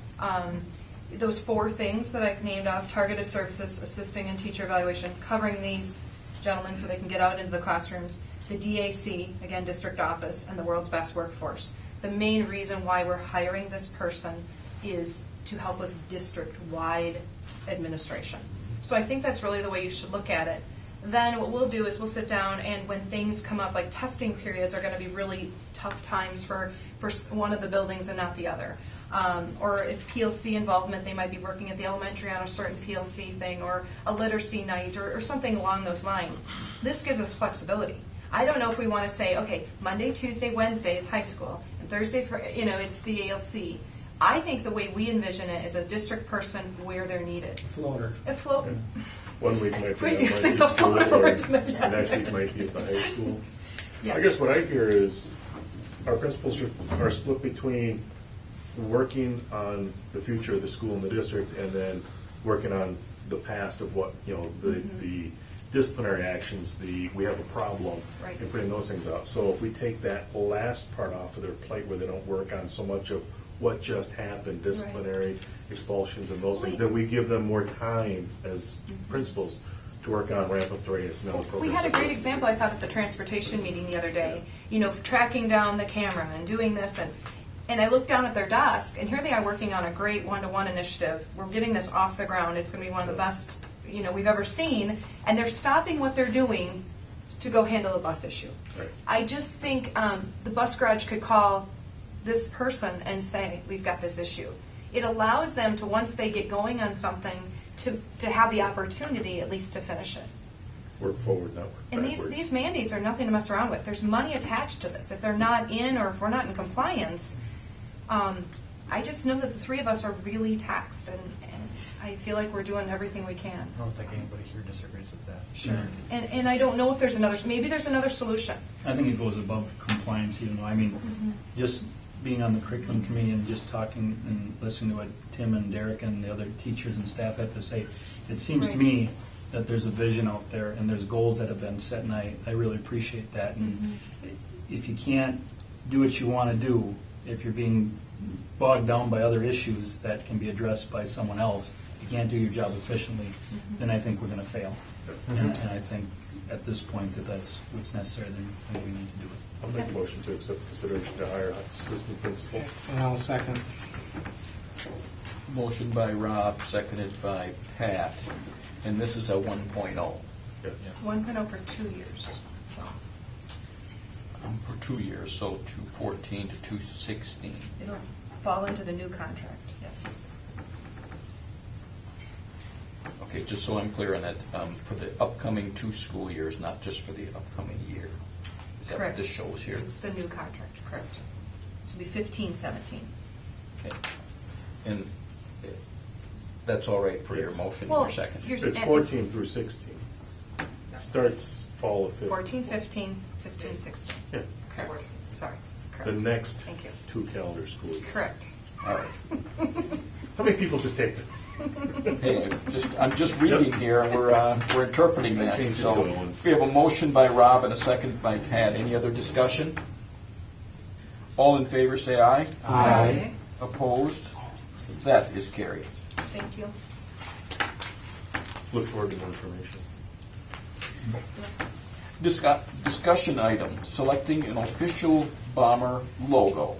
Those 4 things that I've named off: targeted services, assisting in teacher evaluation, covering these gentlemen so they can get out into the classrooms, the DAC, again, district office, and the world's best workforce. The main reason why we're hiring this person is to help with district-wide administration. So I think that's really the way you should look at it. Then what we'll do is we'll sit down, and when things come up, like testing periods are going to be really tough times for one of the buildings and not the other. Or if PLC involvement, they might be working at the elementary on a certain PLC thing, or a literacy night, or something along those lines. This gives us flexibility. I don't know if we want to say, okay, Monday, Tuesday, Wednesday, it's high school, and Thursday, it's the ALC. I think the way we envision it is a district person where they're needed. Floater. A float. One week might be We're at using the the floater school, or word the tonight. Yeah. next week might be at the high school. Yeah. I guess what I hear is our principals are split between working on the future of the school and the district, and then working on the past of what, the disciplinary actions, we have a problem, Right. and putting those things out. So if we take that last part off of their plate, where they don't work on so much of what just happened, disciplinary expulsions and those things, then we give them more time as principals to work on ramp up the readiness and other programs. We had a great example, I thought, at the transportation meeting the other day, tracking down the camera and doing this, and I looked down at their desk, and here they are working on a great one-to-one initiative. We're getting this off the ground. It's going to be one of the best, we've ever seen, and they're stopping what they're doing to go handle a bus issue. Right. I just think the bus garage could call this person and say, we've got this issue. It allows them to, once they get going on something, to have the opportunity at least to finish it. Work forward, not work And backwards. these mandates are nothing to mess around with. There's money attached to this. If they're not in, or if we're not in compliance, I just know that the 3 of us are really taxed, and I feel like we're doing everything we can. I don't think anybody here disagrees with that. Sure. And I don't know if maybe there's another solution. I think it goes above compliance, even though, just being on the curriculum committee and just talking and listening to what Tim and Derek and the other teachers and staff have to say, it seems to Right. me that there's a vision out there and there's goals that have been set, and I really appreciate that. And if you can't do what you want to do, if you're being bogged down by other issues that can be addressed by someone else, you can't do your job efficiently, then I think we're going to fail. And I think at this point that's what's necessary, then we need to do it. I'll make a motion to accept consideration to hire assistant principal. And I'll second. Motion by Rob, seconded by Pat, and this is a 1.0. Yes. 1.0 for 2 years. So For 2 years, so 214 to 216. it'll fall into the new contract, yes. Okay, just so I'm clear on that, for the upcoming 2 school years, not just for the upcoming year. Is that what Correct. this shows here? It's the new contract, correct. This will be 15-17. Okay. And that's all right for your Yes. motion, Well, your second? you're- It's 14 through 16. Starts fall of 15. 14, 15, 15, 16. Yeah. Correct. Sorry. The Correct. next Thank you. 2 calendar school years. Correct. All right. How many people should take that? Hey, I'm just reading here, and we're interpreting that. Change it So to once. we have a motion by Rob and a second by Pat. Any other discussion? All in favor, say aye. Aye. Opposed? That is carried. Thank you. Look forward to more information. Discussion item, selecting an official Bomber logo.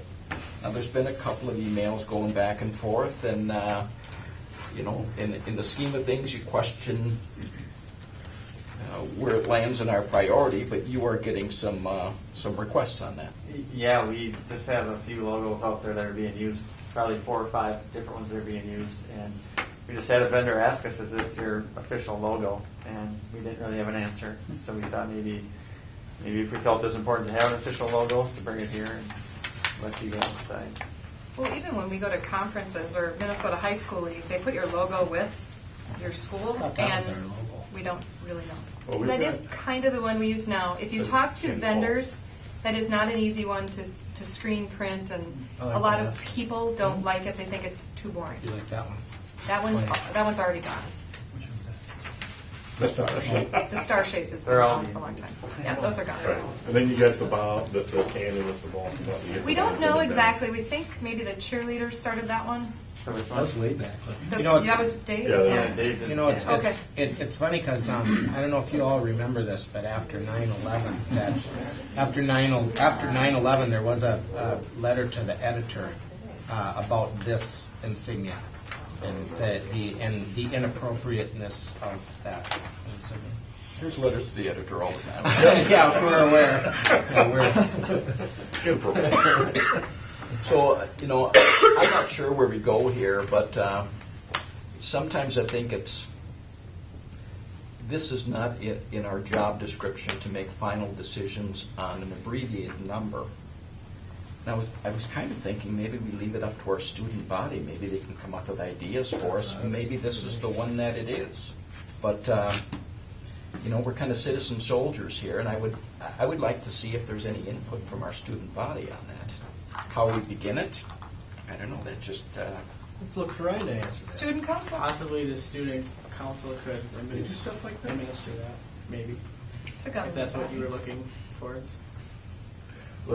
Now, there's been a couple of emails going back and forth, and, you know, in the scheme of things, you question where it lands in our priority, but you are getting some requests on that. Yeah, we just have a few logos out there that are being used, probably 4 or 5 different ones that are being used, and we just had a vendor ask us, is this your official logo? And we didn't really have an answer, so we thought maybe if we felt it was important to have an official logo, to bring it here and let you guys decide. Well, even when we go to conferences or Minnesota High School League, they put your logo with your school, I thought that was and our logo. we don't really know. Well, we've That got- is kind of the one we use now. If you That's talk to Ken vendors, that is not an easy one to screen print, and I like a lot that. of people don't like it. They think it's too boring. You like that one? That one's already gone. The star shape. The star shape has been They're all gone for a long time. Yeah, those are gone. Right. And then you got the ball, the cannon with the ball. We don't know exactly. We think maybe the cheerleaders started that one. So which That one? was way back. The- You know, it's- that was Dave? Yeah, Yeah, Dave did. You know, it's Okay. it's funny because I don't know if you all remember this, but after 9/11, after 9/11, there was a letter to the editor about this insignia and the inappropriateness of that insignia. There's letters to the editor all the time. Yeah, we're aware. Yeah, Inappropriate. So, you know, I'm not sure where we go here, but sometimes I think this is not in our job description to make final decisions on an abbreviated number. And I was kind of thinking maybe we leave it up to our student body. Maybe they can come up with ideas for us. Maybe this is the one that it is. But, you know, we're kind of citizen soldiers here, and I would like to see if there's any input from our student body on that. How we begin it, I don't know. That just Let's look for Ryan to answer that. Student council? Possibly the student council could administer that, maybe, It's a if government that's what body. you were looking towards.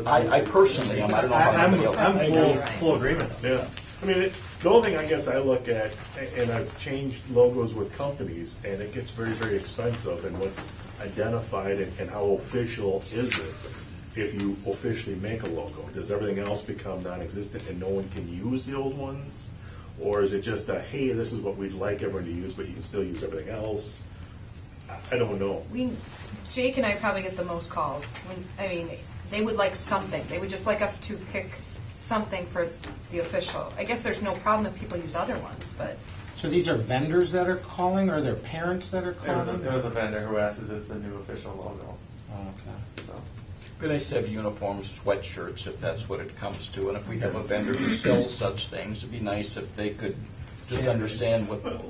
I personally am. I don't know how anybody else I'm feels. full agreement. Yeah. I mean, the only thing I guess I look at, and I've changed logos with companies, and it gets very, very expensive, and what's identified and how official is it if you officially make a logo? Does everything else become non-existent and no one can use the old ones? Or is it just a, hey, this is what we'd like everyone to use, but you can still use everything else? I don't know. Jake and I probably get the most calls. They would like something. They would just like us to pick something for the official. I guess there's no problem if people use other ones, but So these are vendors that are calling, or they're parents that are There was, calling? there was a vendor who asked, is this the new official logo? Oh, okay. So, It'd be nice to have uniform sweatshirts if that's what it comes to, and if we have a vendor who sells such things, it'd be nice if they could just understand what. Well,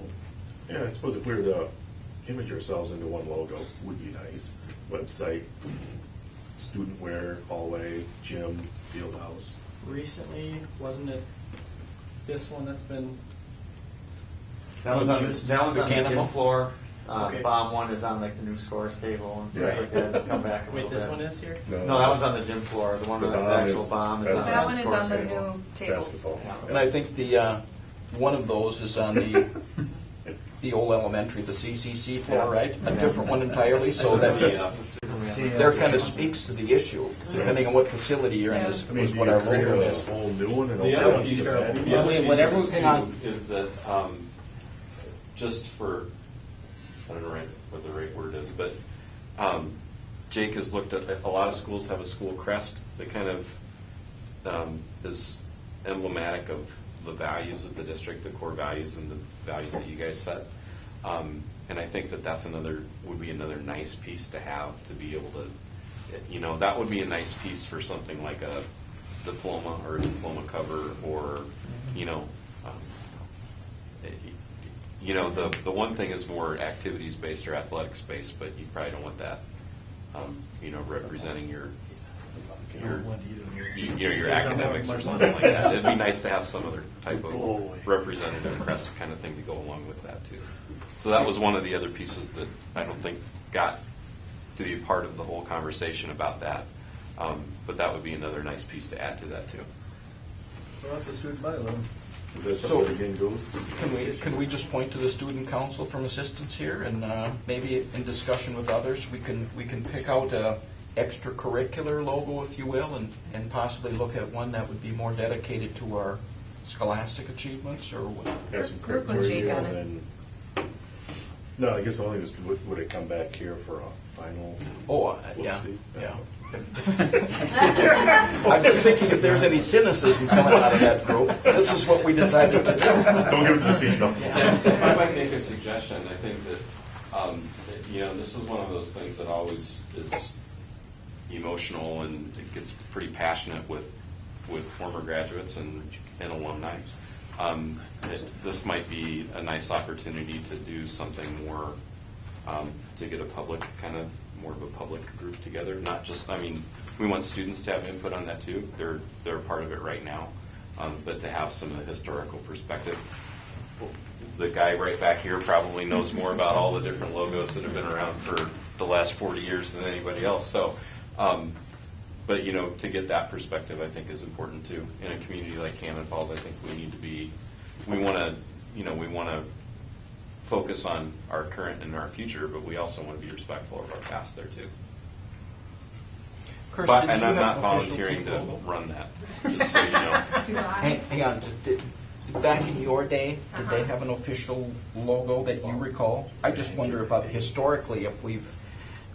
yeah, I suppose if we were to image ourselves into one logo, would be nice. Website, student wear, hallway, gym, field house. Recently, wasn't it this one that's been, that was on the Mechanical? gym floor. Okay. Bomb one is on like the new scores table and stuff Right. like that. It's come back a wait, little this bit. one is here? No, that one's on the gym floor. The one The with the bomb actual is- bomb is that's- on that the one is scores on the table. new tables. Basketball. And I think one of those is on the old elementary, the CCC floor, right? A different one entirely, so that there kind of speaks to the issue, depending on what facility you're in, is I mean, is do what you our consider logo this is. whole new one and The all other that piece, stuff? the other piece whatever of this hang on. too is that, just for, I don't know what the right word is, but Jake has looked at, a lot of schools have a school crest that kind of is emblematic of the values of the district, the core values and the values that you guys set. And I think that would be another nice piece to have, to be able to, that would be a nice piece for something like a diploma or a diploma cover, or, the one thing is more activities based or athletics based, but you probably don't want that, representing your your academics or something like that. It'd be nice to have some other type of representative press kind of thing to go along with that too. So that was one of the other pieces that I don't think got to be part of the whole conversation about that. But that would be another nice piece to add to that too. Well, the student body, let them. Is that So- something that again goes? Can we just point to the student council from assistance here, and maybe in discussion with others, we can pick out a extracurricular logo, if you will, and possibly look at one that would be more dedicated to our scholastic achievements, or what? Have some Work with Jake criteria on it. and no, I guess only was, would it come back here for a final? Oh, yeah, Whoopsie. yeah. I'm just thinking if there's any cynicism coming out of that group, this is what we decided to do. Don't give it to the seat, no. If I might make a suggestion, I think that, this is one of those things that always is emotional and it gets pretty passionate with former graduates and alumni. This might be a nice opportunity to do something more, to get a public, kind of more of a public group together. Not just, we want students to have input on that too. They're a part of it right now. But to have some of the historical perspective. The guy right back here probably knows more about all the different logos that have been around for the last 40 years than anybody else. So, but to get that perspective, I think is important too. In a community like Cannon Falls, I think we want to focus on our current and our future, but we also want to be respectful of our past there too. Kirsten, did And you I'm have not an official volunteering team to logo? run that, just so you know. Hang on, back in your day, did they have an official logo that you recall? I just wonder about historically, if we've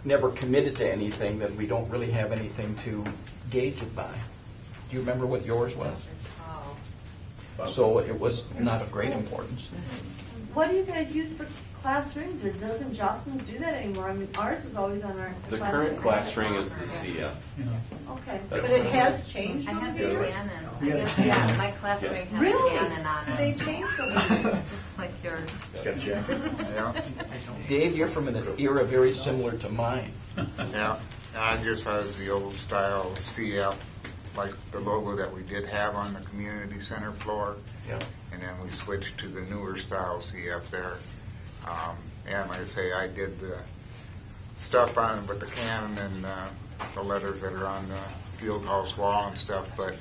never committed to anything, then we don't really have anything to gauge it by. Do you remember what yours was? So it was not of great importance. What do you guys use for class rings, or doesn't Jocelyn's do that anymore? Ours was always on our The class current ring. class ring is the CF. Okay. But it has changed I over have the the years? Canon. Yeah. I guess, yeah, my class ring has Really? Canon on it. They changed over the years. Like yours. Got a jacket? Yeah, Dave, you're from an era very similar to mine. yeah. I just has the old style CF, like the logo that we did have on the community center floor. Yeah. And then we switched to the newer style CF there. And like I say, I did the stuff on with the cannon and the letters that are on the field house wall and stuff, but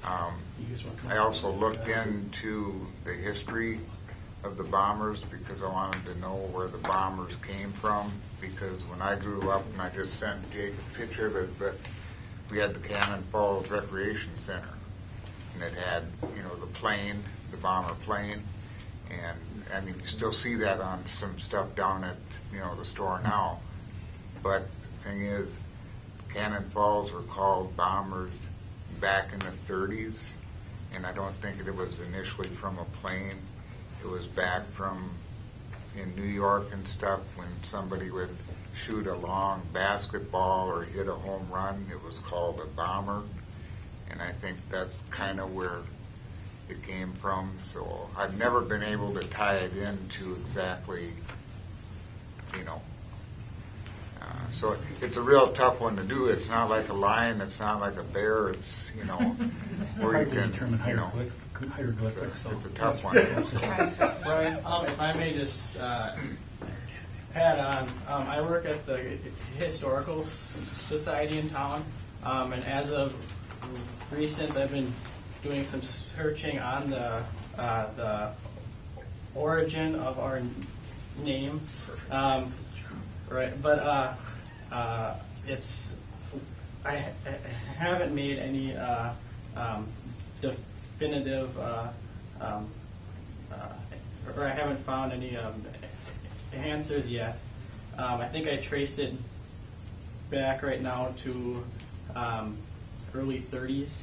I also looked into the history of the bombers because I wanted to know where the bombers came from, because when I grew up, and I just sent Jake a picture of it, but we had the Cannon Falls Recreation Center, and it had, the plane, the bomber plane, and you still see that on some stuff down at, the store now. But the thing is, Cannon Falls were called bombers back in the 30s, and I don't think it was initially from a plane. It was back from in New York and stuff when somebody would shoot a long basketball or hit a home run. It was called a bomber, and I think that's kind of where it came from. So I've never been able to tie it into exactly, so it's a real tough one to do. It's not like a lion, it's not like a bear, it's, where you can, Determine hieroglyphics. So it's a tough one. Brian, if I may just add on, I work at the Historical Society in town, and as of recent, I've been doing some searching on the origin of our name. Right, but it's I haven't made any definitive or I haven't found any answers yet. I think I traced it back right now to early 30s,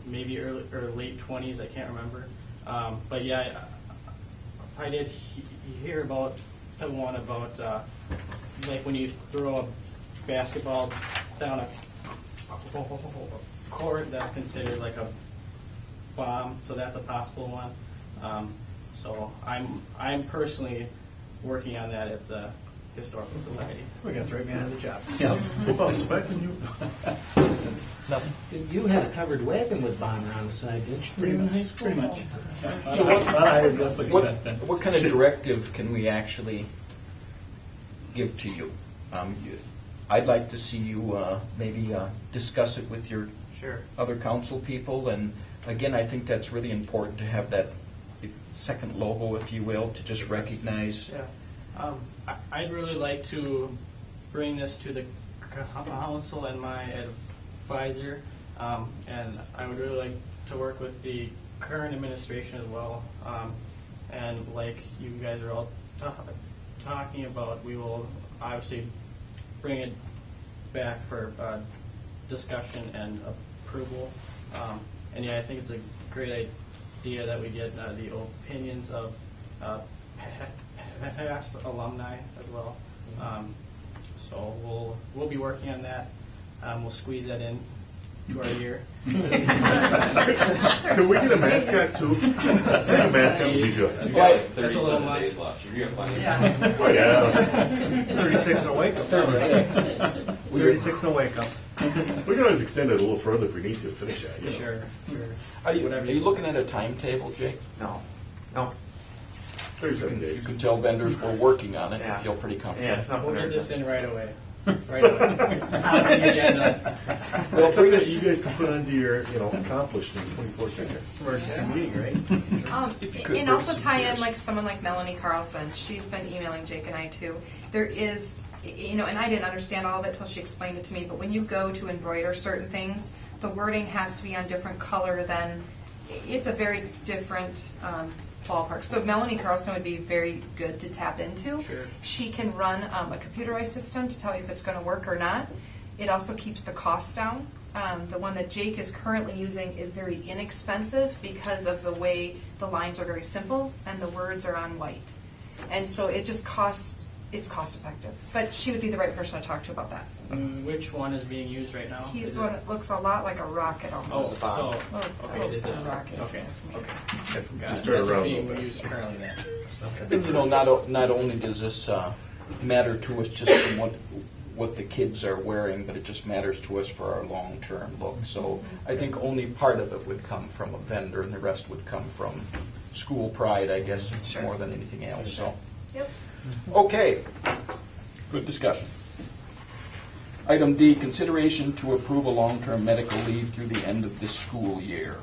maybe early or late 20s. I can't remember. But yeah, I did hear about the one about like when you throw a basketball down a court, that's considered like a bomb. So that's a possible one. So I'm personally working on that at the Historical Society. We got the right man on the job. Yeah, well, expecting you. Nothing? You had a covered wagon with Bonner on the side, didn't you? Pretty in much, high school? pretty much. So what- I definitely expect that. What kind of directive can we actually give to you? I'd like to see you maybe discuss it with your Sure. other council people, and again, I think that's really important to have that second logo, if you will, to just recognize. Yeah. I'd really like to bring this to the council and my advisor, and I would really like to work with the current administration as well. And like you guys are all talking about, we will obviously bring it back for discussion and approval. And yeah, I think it's a great idea that we get the opinions of past alumni as well. So we'll be working on that. We'll squeeze that in to our year. Can we get a mascot too? I think a mascot would be good. You've got That's a little 37 much. days left. You're gonna find it. Yeah. Oh, yeah. 36 and a wake up. 36. 36 and a wake up. We can always extend it a little further if we need to finish that. You know. Sure. Are you Whatever looking at a timetable, Jake? No. 37 You days. can tell vendors we're working on it Yeah. and feel pretty comfortable. Yeah, it's not We'll get this urgent. in right away. Right away. On the agenda. Well, something that you guys can put under your, accomplished in 2014. It's an emergency meeting, right? If you could And bring also some tie in chairs. like someone like Melanie Carlson. She's been emailing Jake and I too. There is, and I didn't understand all of it till she explained it to me, but when you go to embroider certain things, the wording has to be on different color than, it's a very different ballpark. So Melanie Carlson would be very good to tap into. Sure. She can run a computerized system to tell you if it's going to work or not. It also keeps the costs down. The one that Jake is currently using is very inexpensive because of the way the lines are very simple and the words are on white. And so it just it's cost effective. But she would be the right person to talk to about that. Which one is being used right now? He's Is the one that looks a lot like a rocket Oh, almost. so, Oh, okay, close this to is a rocket. Okay, Yes, ma'am. okay. Got Just it. turn That's around a being little bit. used currently then. And not only does this matter to us just from what the kids are wearing, but it just matters to us for our long-term look. So I think only part of it would come from a vendor, and the rest would come from school pride, I guess, Sure. more than anything else. So, Yep. okay, good discussion. Item D, consideration to approve a long-term medical leave through the end of this school year.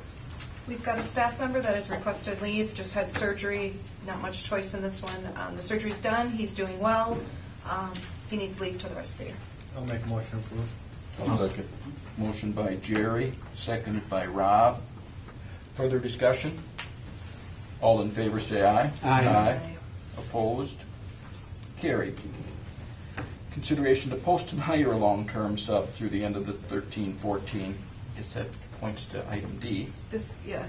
We've got a staff member that has requested leave, just had surgery, not much choice in this one. The surgery's done, he's doing well. He needs leave till the rest of the year. I'll make a motion to approve. I'll second. Motion by Jerry, seconded by Rob. Further discussion? All in favor say aye. Aye. Opposed? Carried. Consideration to post and hire a long-term sub through the end of the 13-14. Guess that points to item D.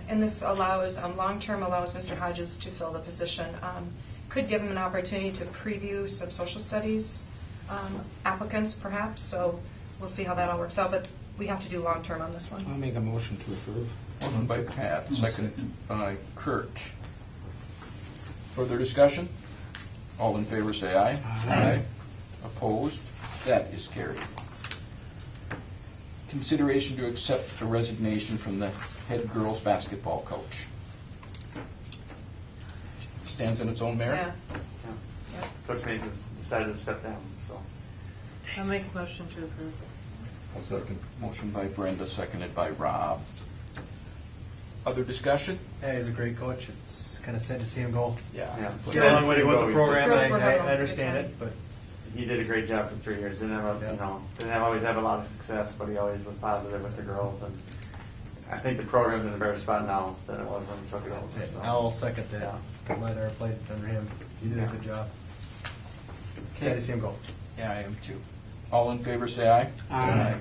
And this allows, long-term allows Mr. Hodges to fill the position. Could give him an opportunity to preview some social studies applicants perhaps, so we'll see how that all works out, but we have to do long-term on this one. I'll make a motion to approve. Motion by Pat, I'll seconded second. by Kurt. Further discussion? All in favor say aye. Aye. Opposed? That is carried. Consideration to accept the resignation from the head girls basketball coach. Stands on its own merit? Yeah. Coach Mason decided to step down, so. I'll make a motion to approve. I'll second. Motion by Brenda, seconded by Rob. Other discussion? Yeah, he's a great coach. It's kind of sad to see him go. Yeah. Get along with the program. Girls were having a I good understand time. it, but He did a great job for 3 years. Didn't always have a lot of success, but he always was positive with the girls. And I think the program's in a better spot now than it was when he took it over. So. I'll second that. Yeah. Put my our plate under him. He did a good job. Sad to see him go. Yeah, I am too. All in favor say aye. Aye.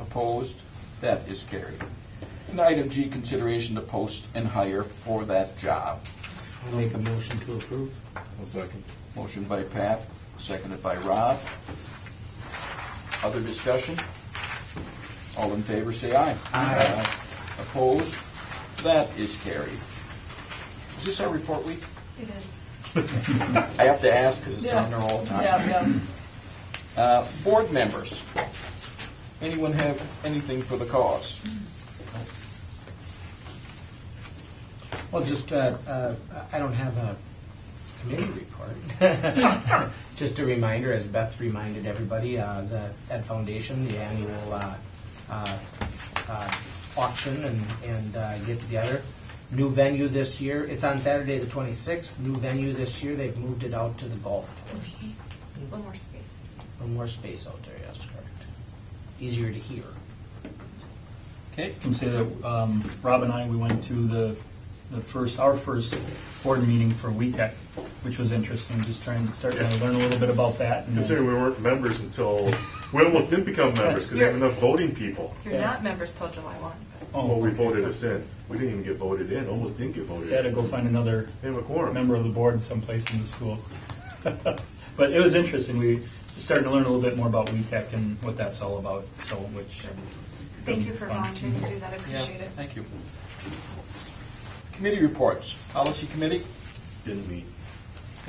Opposed? That is carried. And item G, consideration to post and hire for that job. I'll make a motion to approve. I'll second. Motion by Pat, seconded by Rob. Other discussion? All in favor say aye. Aye. Opposed? That is carried. Is this our report week? It is. I have to ask because it's on there all the time. Yeah. Board members. Anyone have anything for the cause? Well, just, I don't have a committee report. Just a reminder, as Beth reminded everybody, the Ed Foundation, the annual auction and get together. New venue this year, it's on Saturday the 26th. New venue this year, they've moved it out to the golf course. A little more space. A little more space out there, yes, correct. Easier to hear. Okay. I can say that Rob and I, we went to our first board meeting for WeTech, which was interesting, just trying to start to learn a little bit about that. And Considering we weren't members until, we almost didn't become members because we have enough voting people. You're not members till July 1. Well, we voted us in. We didn't even get voted in, almost didn't get voted Had to in. go find another Have a quorum. member of the board someplace in the school. But it was interesting. We started to learn a little bit more about WeTech and what that's all about. So, which Thank you for fun. volunteering to do that. I appreciate Yeah, it. thank you. Committee reports. Policy committee? Didn't meet.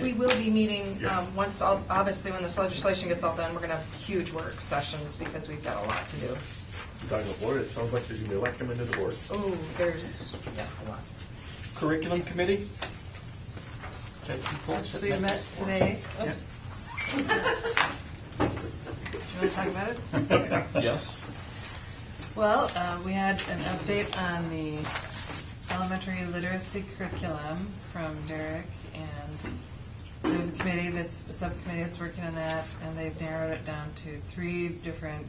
We will be meeting, Yeah. once, obviously, when this legislation gets all done, we're going to have huge work sessions because we've got a lot to do. Talking about board, it sounds like there's going to be a lot coming into the board. Oh, there's, yeah, a lot. Curriculum committee? So we met today. Oops. Do you want to talk about it? Yes. Well, we had an update on the elementary literacy curriculum from Derek, and there's a subcommittee that's working on that, and they've narrowed it down to 3 different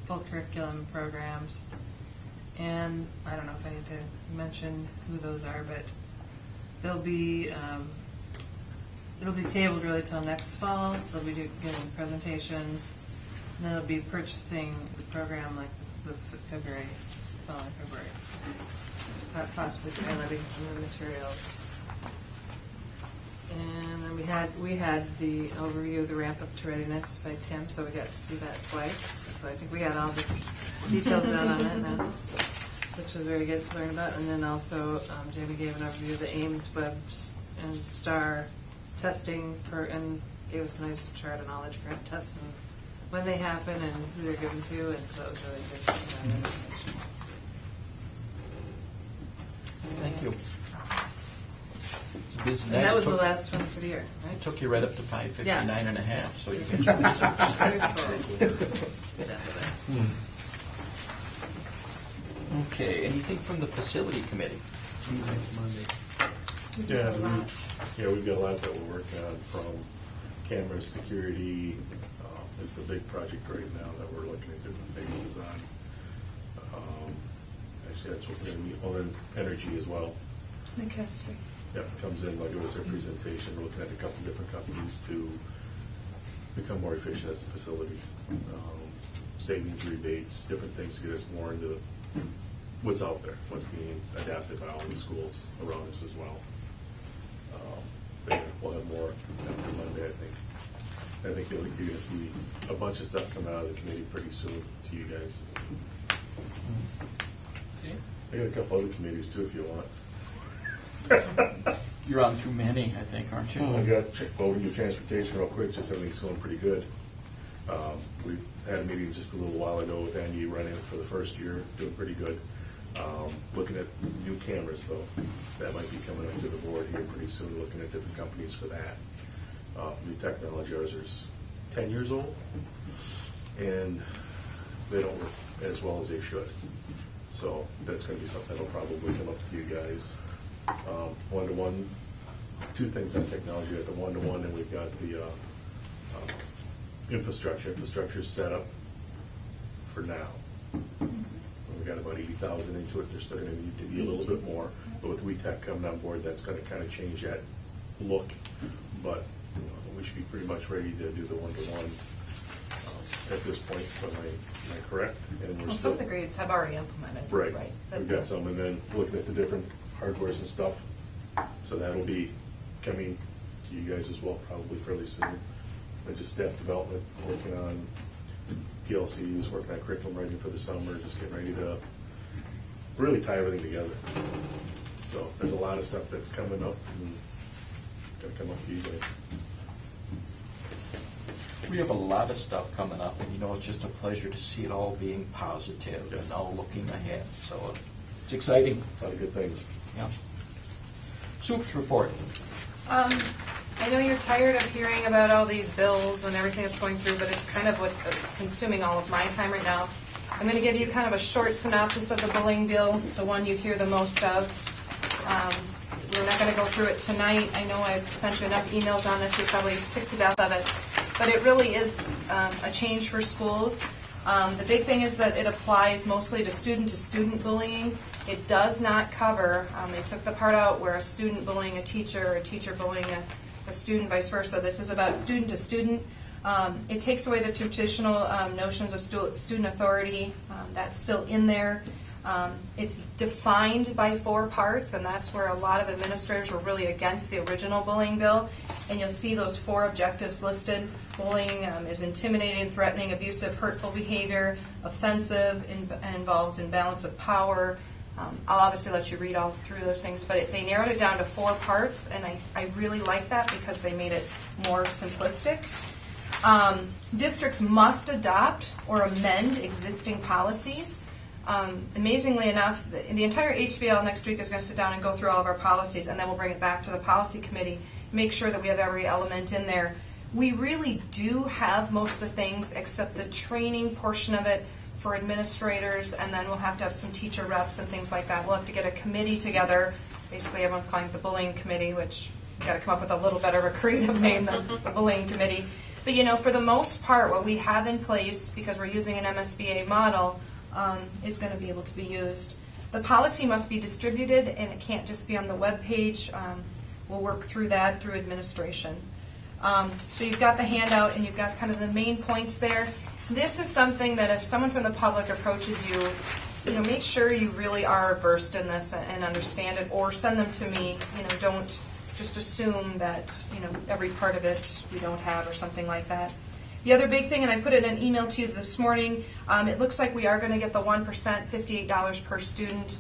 full curriculum programs. And I don't know if I need to mention who those are, but they'll be it'll be tabled really till next fall. They'll be giving presentations, and then they'll be purchasing the program like the February, following February, possibly highlighting some of the materials. And then we had the overview of the ramp up to readiness by Tim, so we got to see that twice. So I think we got all the details down on that now, which was very good to learn about. And then also Jamie gave an overview of the Ames, Web, and STAR testing and gave us a nice chart on all the different tests and when they happen and who they're given to, and so that was really good information. Thank you. And that was the last one for the year, right? It took you right up to 5:59 and a half, so you Yes. get your results. Okay, anything from the facility committee? Next Monday. We've got a lot that we're working on, from camera security is the big project right now that we're looking at different phases on. Actually, that's what we're going to meet on energy as well. McKinstry. Yep, comes in, like it was their presentation, we're looking at a couple different companies to become more efficient as a facilities. Savings, rebates, different things to get us more into what's out there, what's being adapted by all the schools around us as well. But yeah, we'll have more after Monday, I think. I think you're going to see a bunch of stuff come out of the committee pretty soon to you guys. Okay. I got a couple other committees too, if you want. You're on too many, I think, aren't you? I got voting and transportation real quick, just everything's going pretty good. We had a meeting just a little while ago with Andy running it for the first year, doing pretty good. Looking at new cameras though, that might be coming up to the board here pretty soon, looking at different companies for that. New technology, ours is 10 years old, and they don't work as well as they should. So that's going to be something that'll probably come up to you guys. One-to-one, 2 things on technology at the one-to-one, and we've got the infrastructure set up for now. We got about 80,000 into it. There's still going to need to be a little bit more, but with WeTech coming on board, that's going to kind of change that look. But we should be pretty much ready to do the one-to-one at this point. So am I correct? And we're Well, some of the grades have already implemented. right. But We've got some, and then looking at the different hardwares and stuff. So that'll be coming to you guys as well, probably fairly soon. And just staff development, working on PLCs, working on curriculum writing for the summer, just getting ready to really tie everything together. So there's a lot of stuff that's coming up and going to come up to you guys. We have a lot of stuff coming up, and it's just a pleasure to see it all being positive Yes. and all looking ahead. So it's exciting. A lot of good things. Yeah. Soup's report. I know you're tired of hearing about all these bills and everything that's going through, but it's kind of what's consuming all of my time right now. I'm going to give you kind of a short synopsis of the bullying bill, the one you hear the most of. We're not going to go through it tonight. I know I've sent you enough emails on this. You're probably sick to death of it. But it really is a change for schools. The big thing is that it applies mostly to student bullying. It does not cover, they took the part out where a student bullying a teacher or a teacher bullying a student, vice versa. This is about student to student. It takes away the traditional notions of student authority. That's still in there. It's defined by 4 parts, and that's where a lot of administrators were really against the original bullying bill. And you'll see those 4 objectives listed. Bullying is intimidating, threatening, abusive, hurtful behavior, offensive, involves imbalance of power. I'll obviously let you read all through those things, but they narrowed it down to 4 parts, and I really like that because they made it more simplistic. Districts must adopt or amend existing policies. Amazingly enough, the entire HBL next week is going to sit down and go through all of our policies, and then we'll bring it back to the policy committee, make sure that we have every element in there. We really do have most of the things except the training portion of it for administrators, and then we'll have to have some teacher reps and things like that. We'll have to get a committee together. Basically, everyone's calling it the bullying committee, which we've got to come up with a little better of a creative name than the bullying committee. But for the most part, what we have in place, because we're using an MSBA model, is going to be able to be used. The policy must be distributed, and it can't just be on the web page. We'll work through that through administration. So you've got the handout, and you've got kind of the main points there. This is something that if someone from the public approaches you, make sure you really are versed in this and understand it, or send them to me. Don't just assume that every part of it we don't have or something like that. The other big thing, and I put it in an email to you this morning, it looks like we are going to get the 1%, $58 per student.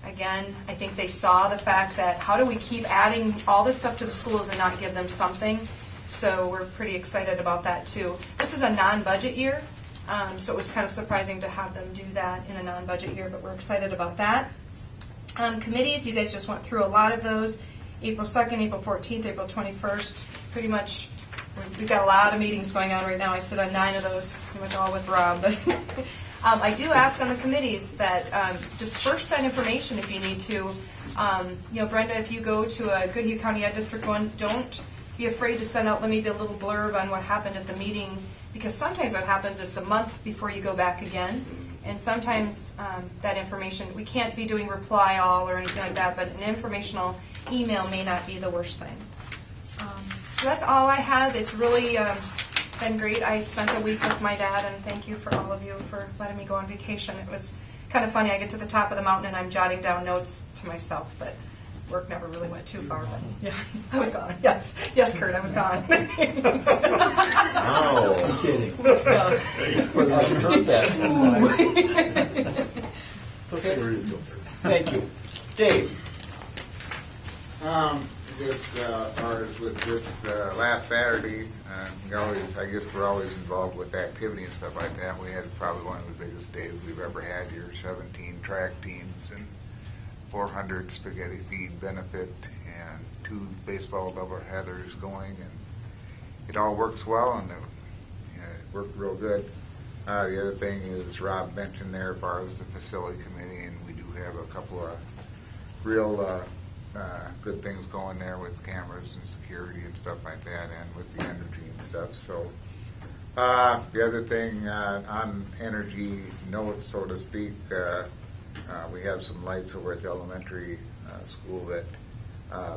Again, I think they saw the fact that how do we keep adding all this stuff to the schools and not give them something? So we're pretty excited about that too. This is a non-budget year, so it was kind of surprising to have them do that in a non-budget year, but we're excited about that. Committees, you guys just went through a lot of those. April 2nd, April 14th, April 21st, pretty much. We've got a lot of meetings going on right now. I sit on 9 of those, pretty much all with Rob. But I do ask on the committees that disperse that information if you need to. Brenda, if you go to a Goodhue County Ed District 1, don't be afraid to send out maybe a little blurb on what happened at the meeting, because sometimes what happens, it's a month before you go back again. And sometimes that information, we can't be doing reply all or anything like that, but an informational email may not be the worst thing. So that's all I have. It's really been great. I spent a week with my dad, and thank you for all of you for letting me go on vacation. It was kind of funny. I get to the top of the mountain and I'm jotting down notes to myself, but work never really went too far. But yeah, I was gone. Yes, Kurt, I was gone. Oh, I'm kidding. I heard that. Thank you, Dave. Just as far as with this last Saturday, I guess we're always involved with activity and stuff like that. We had probably one of the biggest days we've ever had here, 17 track teams and 400 spaghetti feed benefit and 2 baseball doubleheaders going, and it all works well, and it worked real good. The other thing is Rob mentioned there as far as the facility committee, and we do have a couple of real good things going there with cameras and security and stuff like that, and with the energy and stuff. So the other thing on energy notes, so to speak, we have some lights over at the elementary school that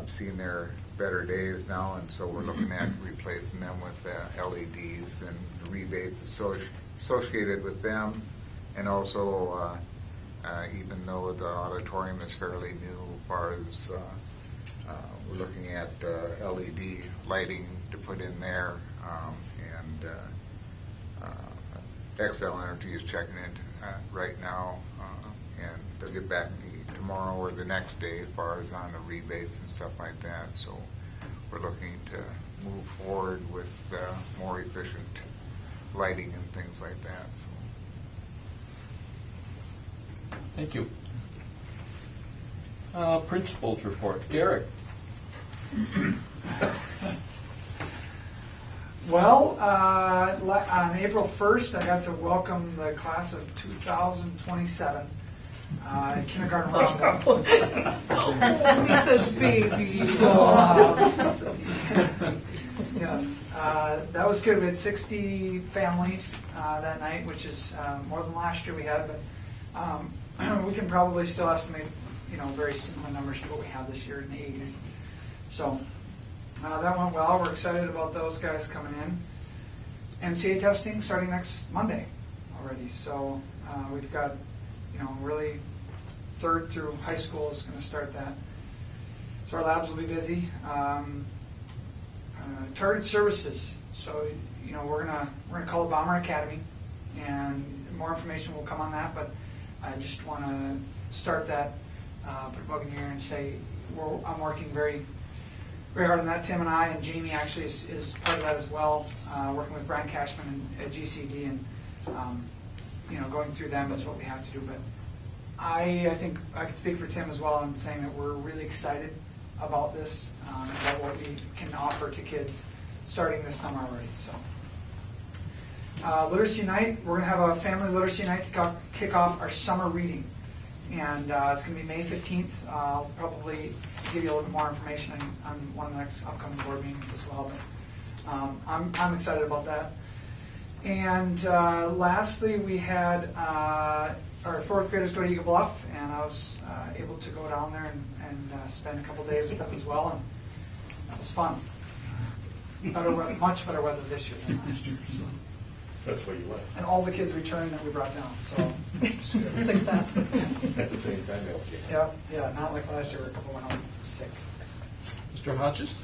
seen their better days now, and so we're looking at replacing them with LEDs and rebates associated with them. And also, even though the auditorium is fairly new, as far as we're looking at LED lighting to put in there, and Xcel Energy is checking it right now, and they'll get back to me tomorrow or the next day as far as on the rebates and stuff like that. So we're looking to move forward with more efficient lighting and things like that. So. Thank you. Principals report. Derek. Well, on April 1st, I got to welcome the class of 2027 kindergarten roundup. Lisa's baby. Yes, that was good. We had 60 families that night, which is more than last year we had, but we can probably still estimate, very similar numbers to what we have this year in the 80s. So that went well. We're excited about those guys coming in. MCA testing starting next Monday already. So we've got, really 3rd through high school is going to start that. So our labs will be busy. Target services. So we're gonna call it Bomber Academy, and more information will come on that. But I just want to start that, put a bug in your ear and say I'm working very, very hard on that. Tim and I and Jamie actually is part of that as well. Working with Brian Cashman at GCD and going through them is what we have to do. But I think I could speak for Tim as well in saying that we're really excited about this, about what we can offer to kids starting this summer already. So, Literacy Night, we're going to have a family literacy night to kick off our summer reading, and it's going to be May 15th. I'll probably give you a little bit more information on one of the next upcoming board meetings as well. But I'm excited about that. And lastly, we had our 4th graders go to Eagle Bluff, and I was able to go down there and spend a couple days with them as well, and that was fun. Better weather, much better weather this year than last year. So. That's where you went. And all the kids returned that we brought down. So Success. At the same time, yeah, not like last year where a couple went home sick. Mr. Hodges.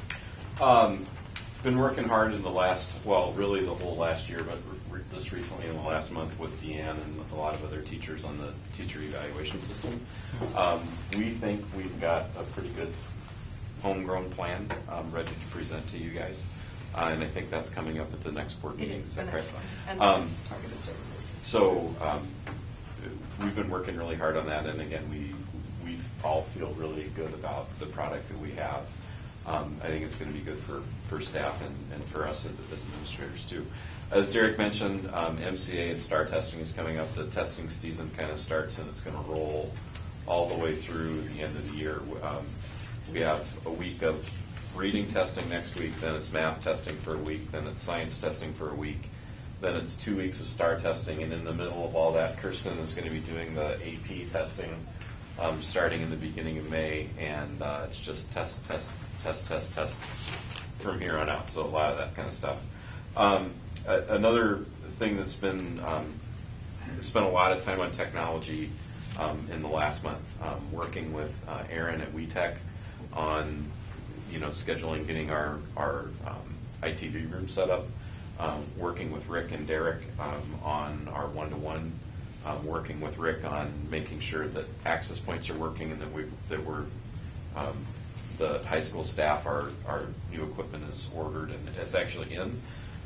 Been working hard in the really the whole last year, but just recently in the last month with Deanne and a lot of other teachers on the teacher evaluation system. We think we've got a pretty good homegrown plan ready to present to you guys. And I think that's coming up at the next board meeting. It is the that next correct? one, and the next targeted services. So we've been working really hard on that, and again, we all feel really good about the product that we have. I think it's going to be good for staff and for us as administrators too. As Derek mentioned, MCA and STAR testing is coming up. The testing season kind of starts, and it's going to roll all the way through the end of the year. We have a week of reading testing next week, then it's math testing for a week, then it's science testing for a week, then it's 2 weeks of STAR testing, and in the middle of all that, Kirsten is going to be doing the AP testing starting in the beginning of May, and it's just test from here on out, so a lot of that kind of stuff. Another thing that's been, spent a lot of time on technology in the last month, working with Aaron at WeTech on scheduling, getting our ITV room set up, working with Rick and Derek on our one-to-one, working with Rick on making sure that access points are working and that the high school staff, our new equipment is ordered and it's actually in.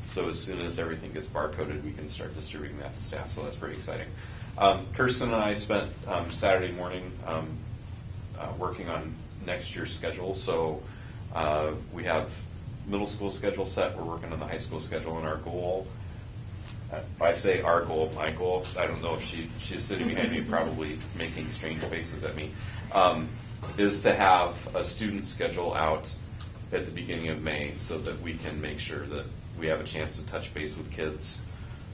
So as soon as everything gets barcoded, we can start distributing that to staff. So that's pretty exciting. Kirsten and I spent Saturday morning working on next year's schedule. So we have middle school schedule set. We're working on the high school schedule, and our goal, if I say our goal, my goal, I don't know if she's sitting behind me probably making strange faces at me, is to have a student schedule out at the beginning of May so that we can make sure that we have a chance to touch base with kids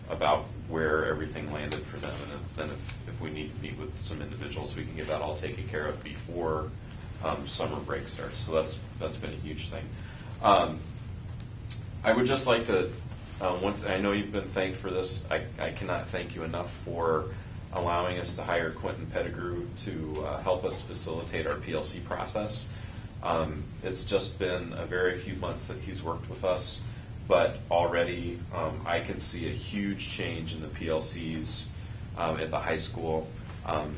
about where everything landed for them, and then if we need to meet with some individuals, we can get that all taken care of before summer break starts. So that's been a huge thing. I would just like to, I know you've been thanked for this. I cannot thank you enough for allowing us to hire Quentin Pettigrew to help us facilitate our PLC process. It's just been a very few months that he's worked with us, but already I can see a huge change in the PLCs at the high school.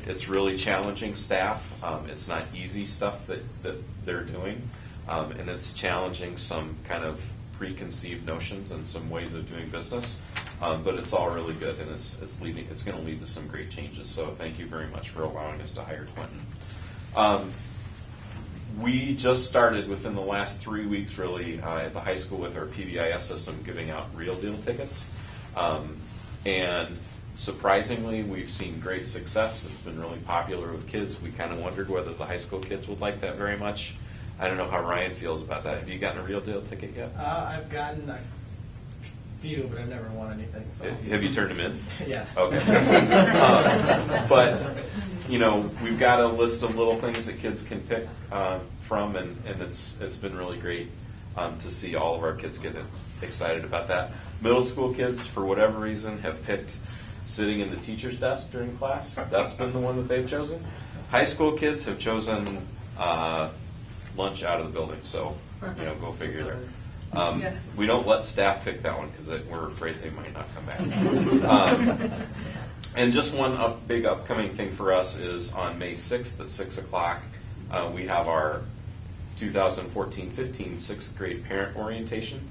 It's really challenging staff. It's not easy stuff that they're doing, and it's challenging some kind of preconceived notions and some ways of doing business. But it's all really good, and it's going to lead to some great changes. So thank you very much for allowing us to hire Quentin. We just started within the last 3 weeks, really, at the high school with our PBIS system giving out Real Deal tickets. And surprisingly, we've seen great success. It's been really popular with kids. We kind of wondered whether the high school kids would like that very much. I don't know how Ryan feels about that. Have you gotten a Real Deal ticket yet? I've gotten a few, but I've never won anything. So. Have you turned them in? Yes. Okay. But, you know, we've got a list of little things that kids can pick from, and it's been really great to see all of our kids get excited about that. Middle school kids, for whatever reason, have picked sitting in the teacher's desk during class. That's been the one that they've chosen. High school kids have chosen lunch out of the building, so, you know, go figure there. We don't let staff pick that one because we're afraid they might not come back. And just one big upcoming thing for us is on May 6th at 6 o'clock, we have our 2014-15 6th grade parent orientation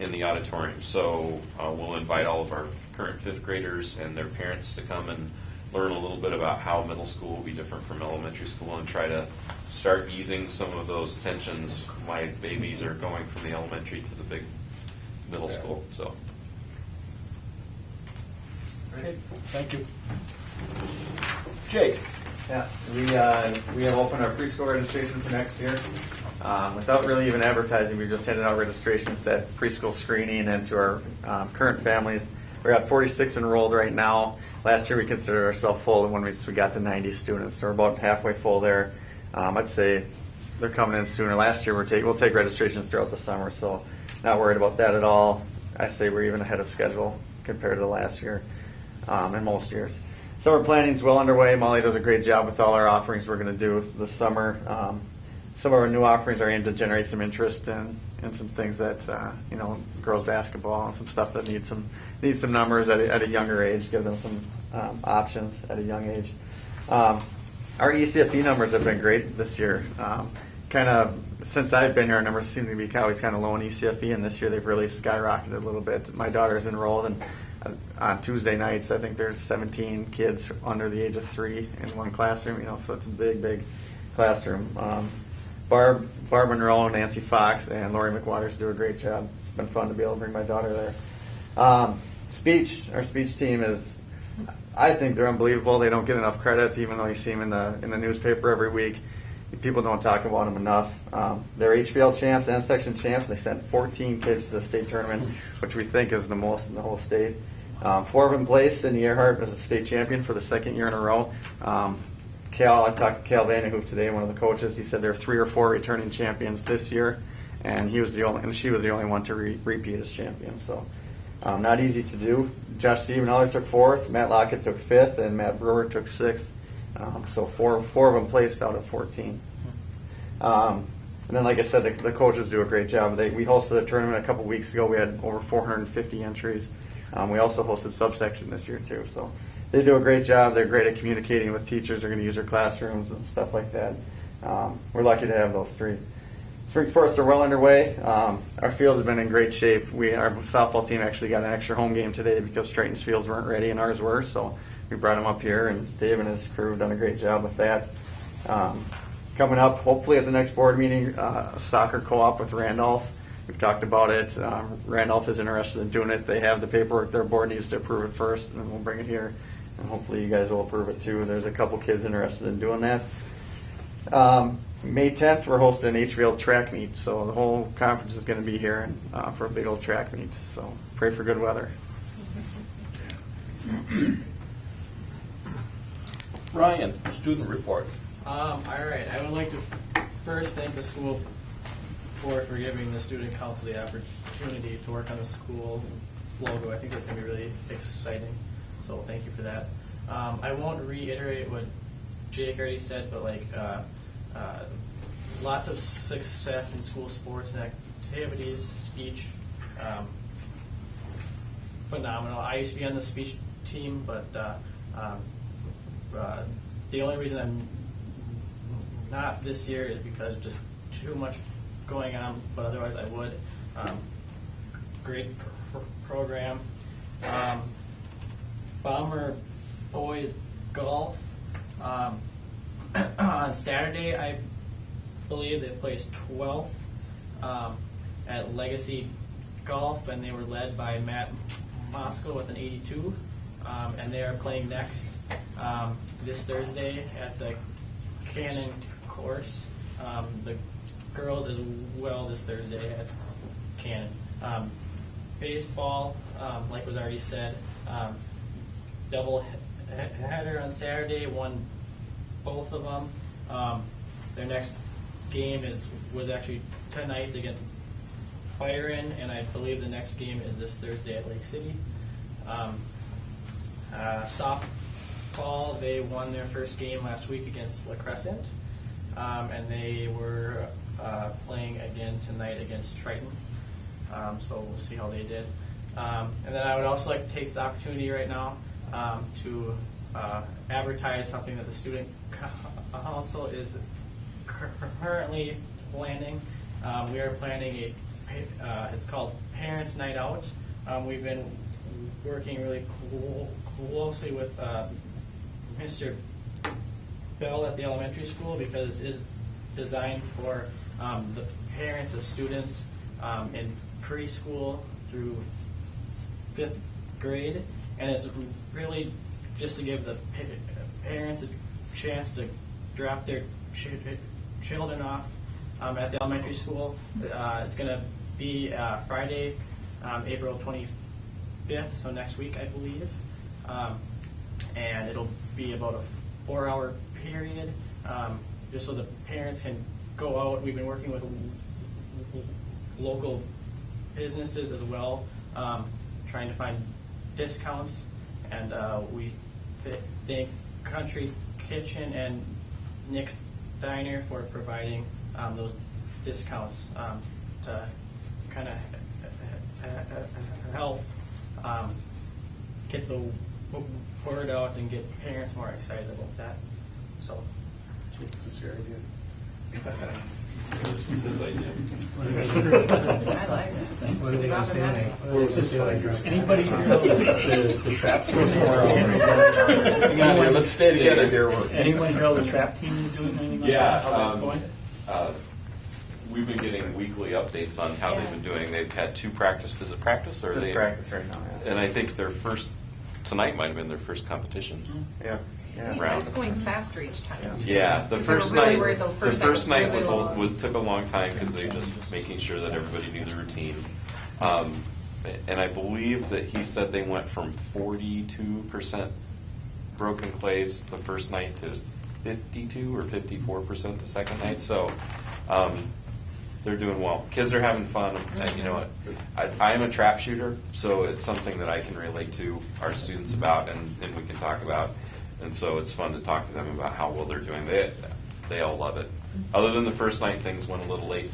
in the auditorium. So we'll invite all of our current 5th graders and their parents to come and learn a little bit about how middle school will be different from elementary school and try to start easing some of those tensions. My babies are going from the elementary to the big middle school. So. Okay, thank you. Jake. Yeah, we have opened our preschool registration for next year. Without really even advertising, we just handed out registrations at preschool screening and to our current families. We're at 46 enrolled right now. Last year we considered ourselves full, and when we got to 90 students, so we're about halfway full there. I'd say they're coming in sooner. Last year we'll take registrations throughout the summer, so not worried about that at all. I say we're even ahead of schedule compared to the last year and most years. Summer planning is well underway. Molly does a great job with all our offerings we're going to do this summer. Some of our new offerings are aimed to generate some interest in some things that, girls basketball and some stuff that needs some numbers at a younger age, give them some options at a young age. Our ECFE numbers have been great this year. Kind of since I've been here, our numbers seem to be always kind of low in ECFE, and this year they've really skyrocketed a little bit. My daughter's enrolled, and on Tuesday nights, I think there's 17 kids under the age of 3 in one classroom. So it's a big classroom. Barb Monroe, Nancy Fox, and Lori McWaters do a great job. It's been fun to be able to bring my daughter there. Our speech team is, I think they're unbelievable. They don't get enough credit, even though you see them in the newspaper every week. People don't talk about them enough. They're HVL champs and section champs. They sent 14 kids to the state tournament, which we think is the most in the whole state. 4 of them placed. Cindy Earhart was a state champion for the 2nd year in a row. I talked to Cal Vandenhoef today, one of the coaches. He said there are 3 or 4 returning champions this year, and she was the only one to repeat as champion. So not easy to do. Josh Stievenhaler took 4th, Matt Lockett took 5th, and Matt Brewer took 6th. So four of them placed out of 14. And then, like I said, the coaches do a great job. We hosted a tournament a couple weeks ago. We had over 450 entries. We also hosted subsection this year too. So they do a great job. They're great at communicating with teachers. They're going to use their classrooms and stuff like that. We're lucky to have those 3. Spring sports are well underway. Our field has been in great shape. Our softball team actually got an extra home game today because Triton's fields weren't ready and ours were. So we brought them up here, and Dave and his crew have done a great job with that. Coming up, hopefully at the next board meeting, a soccer co-op with Randolph. We've talked about it. Randolph is interested in doing it. They have the paperwork. Their board needs to approve it first, and then we'll bring it here. And hopefully you guys will approve it too. There's a couple kids interested in doing that. May 10th, we're hosting an HVL track meet. So the whole conference is going to be here for a big old track meet. So pray for good weather. Ryan, student report. All right. I would like to first thank the school board for giving the student council the opportunity to work on the school logo. I think that's going to be really exciting. So thank you for that. I won't reiterate what Jake already said, but lots of success in school sports and activities, speech, phenomenal. I used to be on the speech team, but the only reason I'm not this year is because just too much going on, but otherwise I would. Great program. Bomber boys golf. On Saturday, I believe they placed 12th at Legacy Golf, and they were led by Matt Moscow with an 82. And they are playing next this Thursday at the Cannon course. The girls as well this Thursday at Cannon. Baseball, like was already said, double header on Saturday, won both of them. Their next game was actually tonight against Byron, and I believe the next game is this Thursday at Lake City. Softball, they won their first game last week against La Crescent, and they were playing again tonight against Triton. So we'll see how they did. And then I would also like to take this opportunity right now to advertise something that the Student Council is currently planning. We are planning it's called Parents Night Out. We've been working really closely with Mr. Bell at the elementary school because it's designed for the parents of students in preschool through 5th grade, and it's really just to give the parents a chance to drop their children off at the elementary school. It's going to be Friday, April 25th, so next week I believe, and it'll be about a 4-hour period, just so the parents can go out. We've been working with local businesses as well, trying to find discounts, and we thank Country Kitchen and Nick's Diner for providing those discounts to kind of help get the word out and get parents more excited about that. So, That's your idea. I like it. What are they going to say? What was this like? Anybody know the trap team? Let's stay together here. Anyone know the trap team is doing anything like that? How that's going? We've been getting weekly updates on how they've been doing. They've had 2 practice. Is it practice or Just practice right now, yes. And I think tonight might have been their first competition. Yeah. He said it's going faster each time. Yeah, the 'Cause they were first really night. worried the first night was really long. took a long time because they were just making sure that everybody knew the routine. And I believe that he said they went from 42% broken clays the first night to 52 or 54% the second night. So they're doing well. Kids are having fun. And you know what? I am a trap shooter, so it's something that I can relate to our students about, and we can talk about. And so it's fun to talk to them about how well they're doing. They all love it. Other than the first night, things went a little late.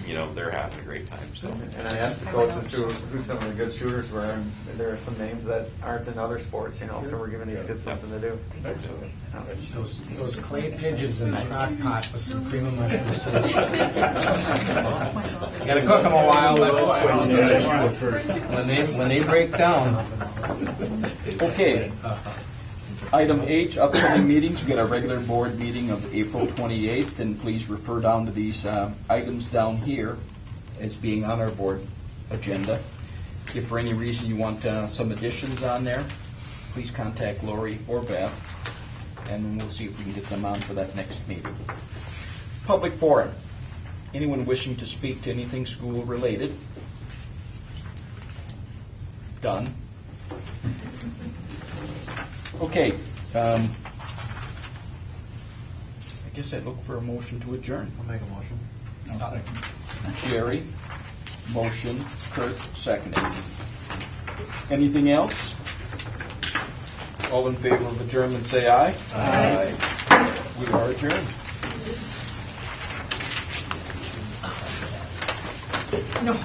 You know, they're having a great time. So. And I asked the coaches who some of the good shooters were, and there are some names that aren't in other sports, you know, so we're giving these kids something to do. Excellent. Those clay pigeons in the crock pot with some cream of mushroom soup. You gotta cook them a while. When they break down. Okay. Item H, upcoming meetings. We got our regular board meeting of April 28th, and please refer down to these items down here as being on our board agenda. If for any reason you want some additions on there, please contact Lori or Beth, and we'll see if we can get them on for that next meeting. Public forum. Anyone wishing to speak to anything school related? Done. Okay. I guess I'd look for a motion to adjourn. I'll make a motion. I'll second. Jerry, motion. Kurt, seconded. Anything else? All in favor of adjournment, say aye. Aye. We are adjourned. No.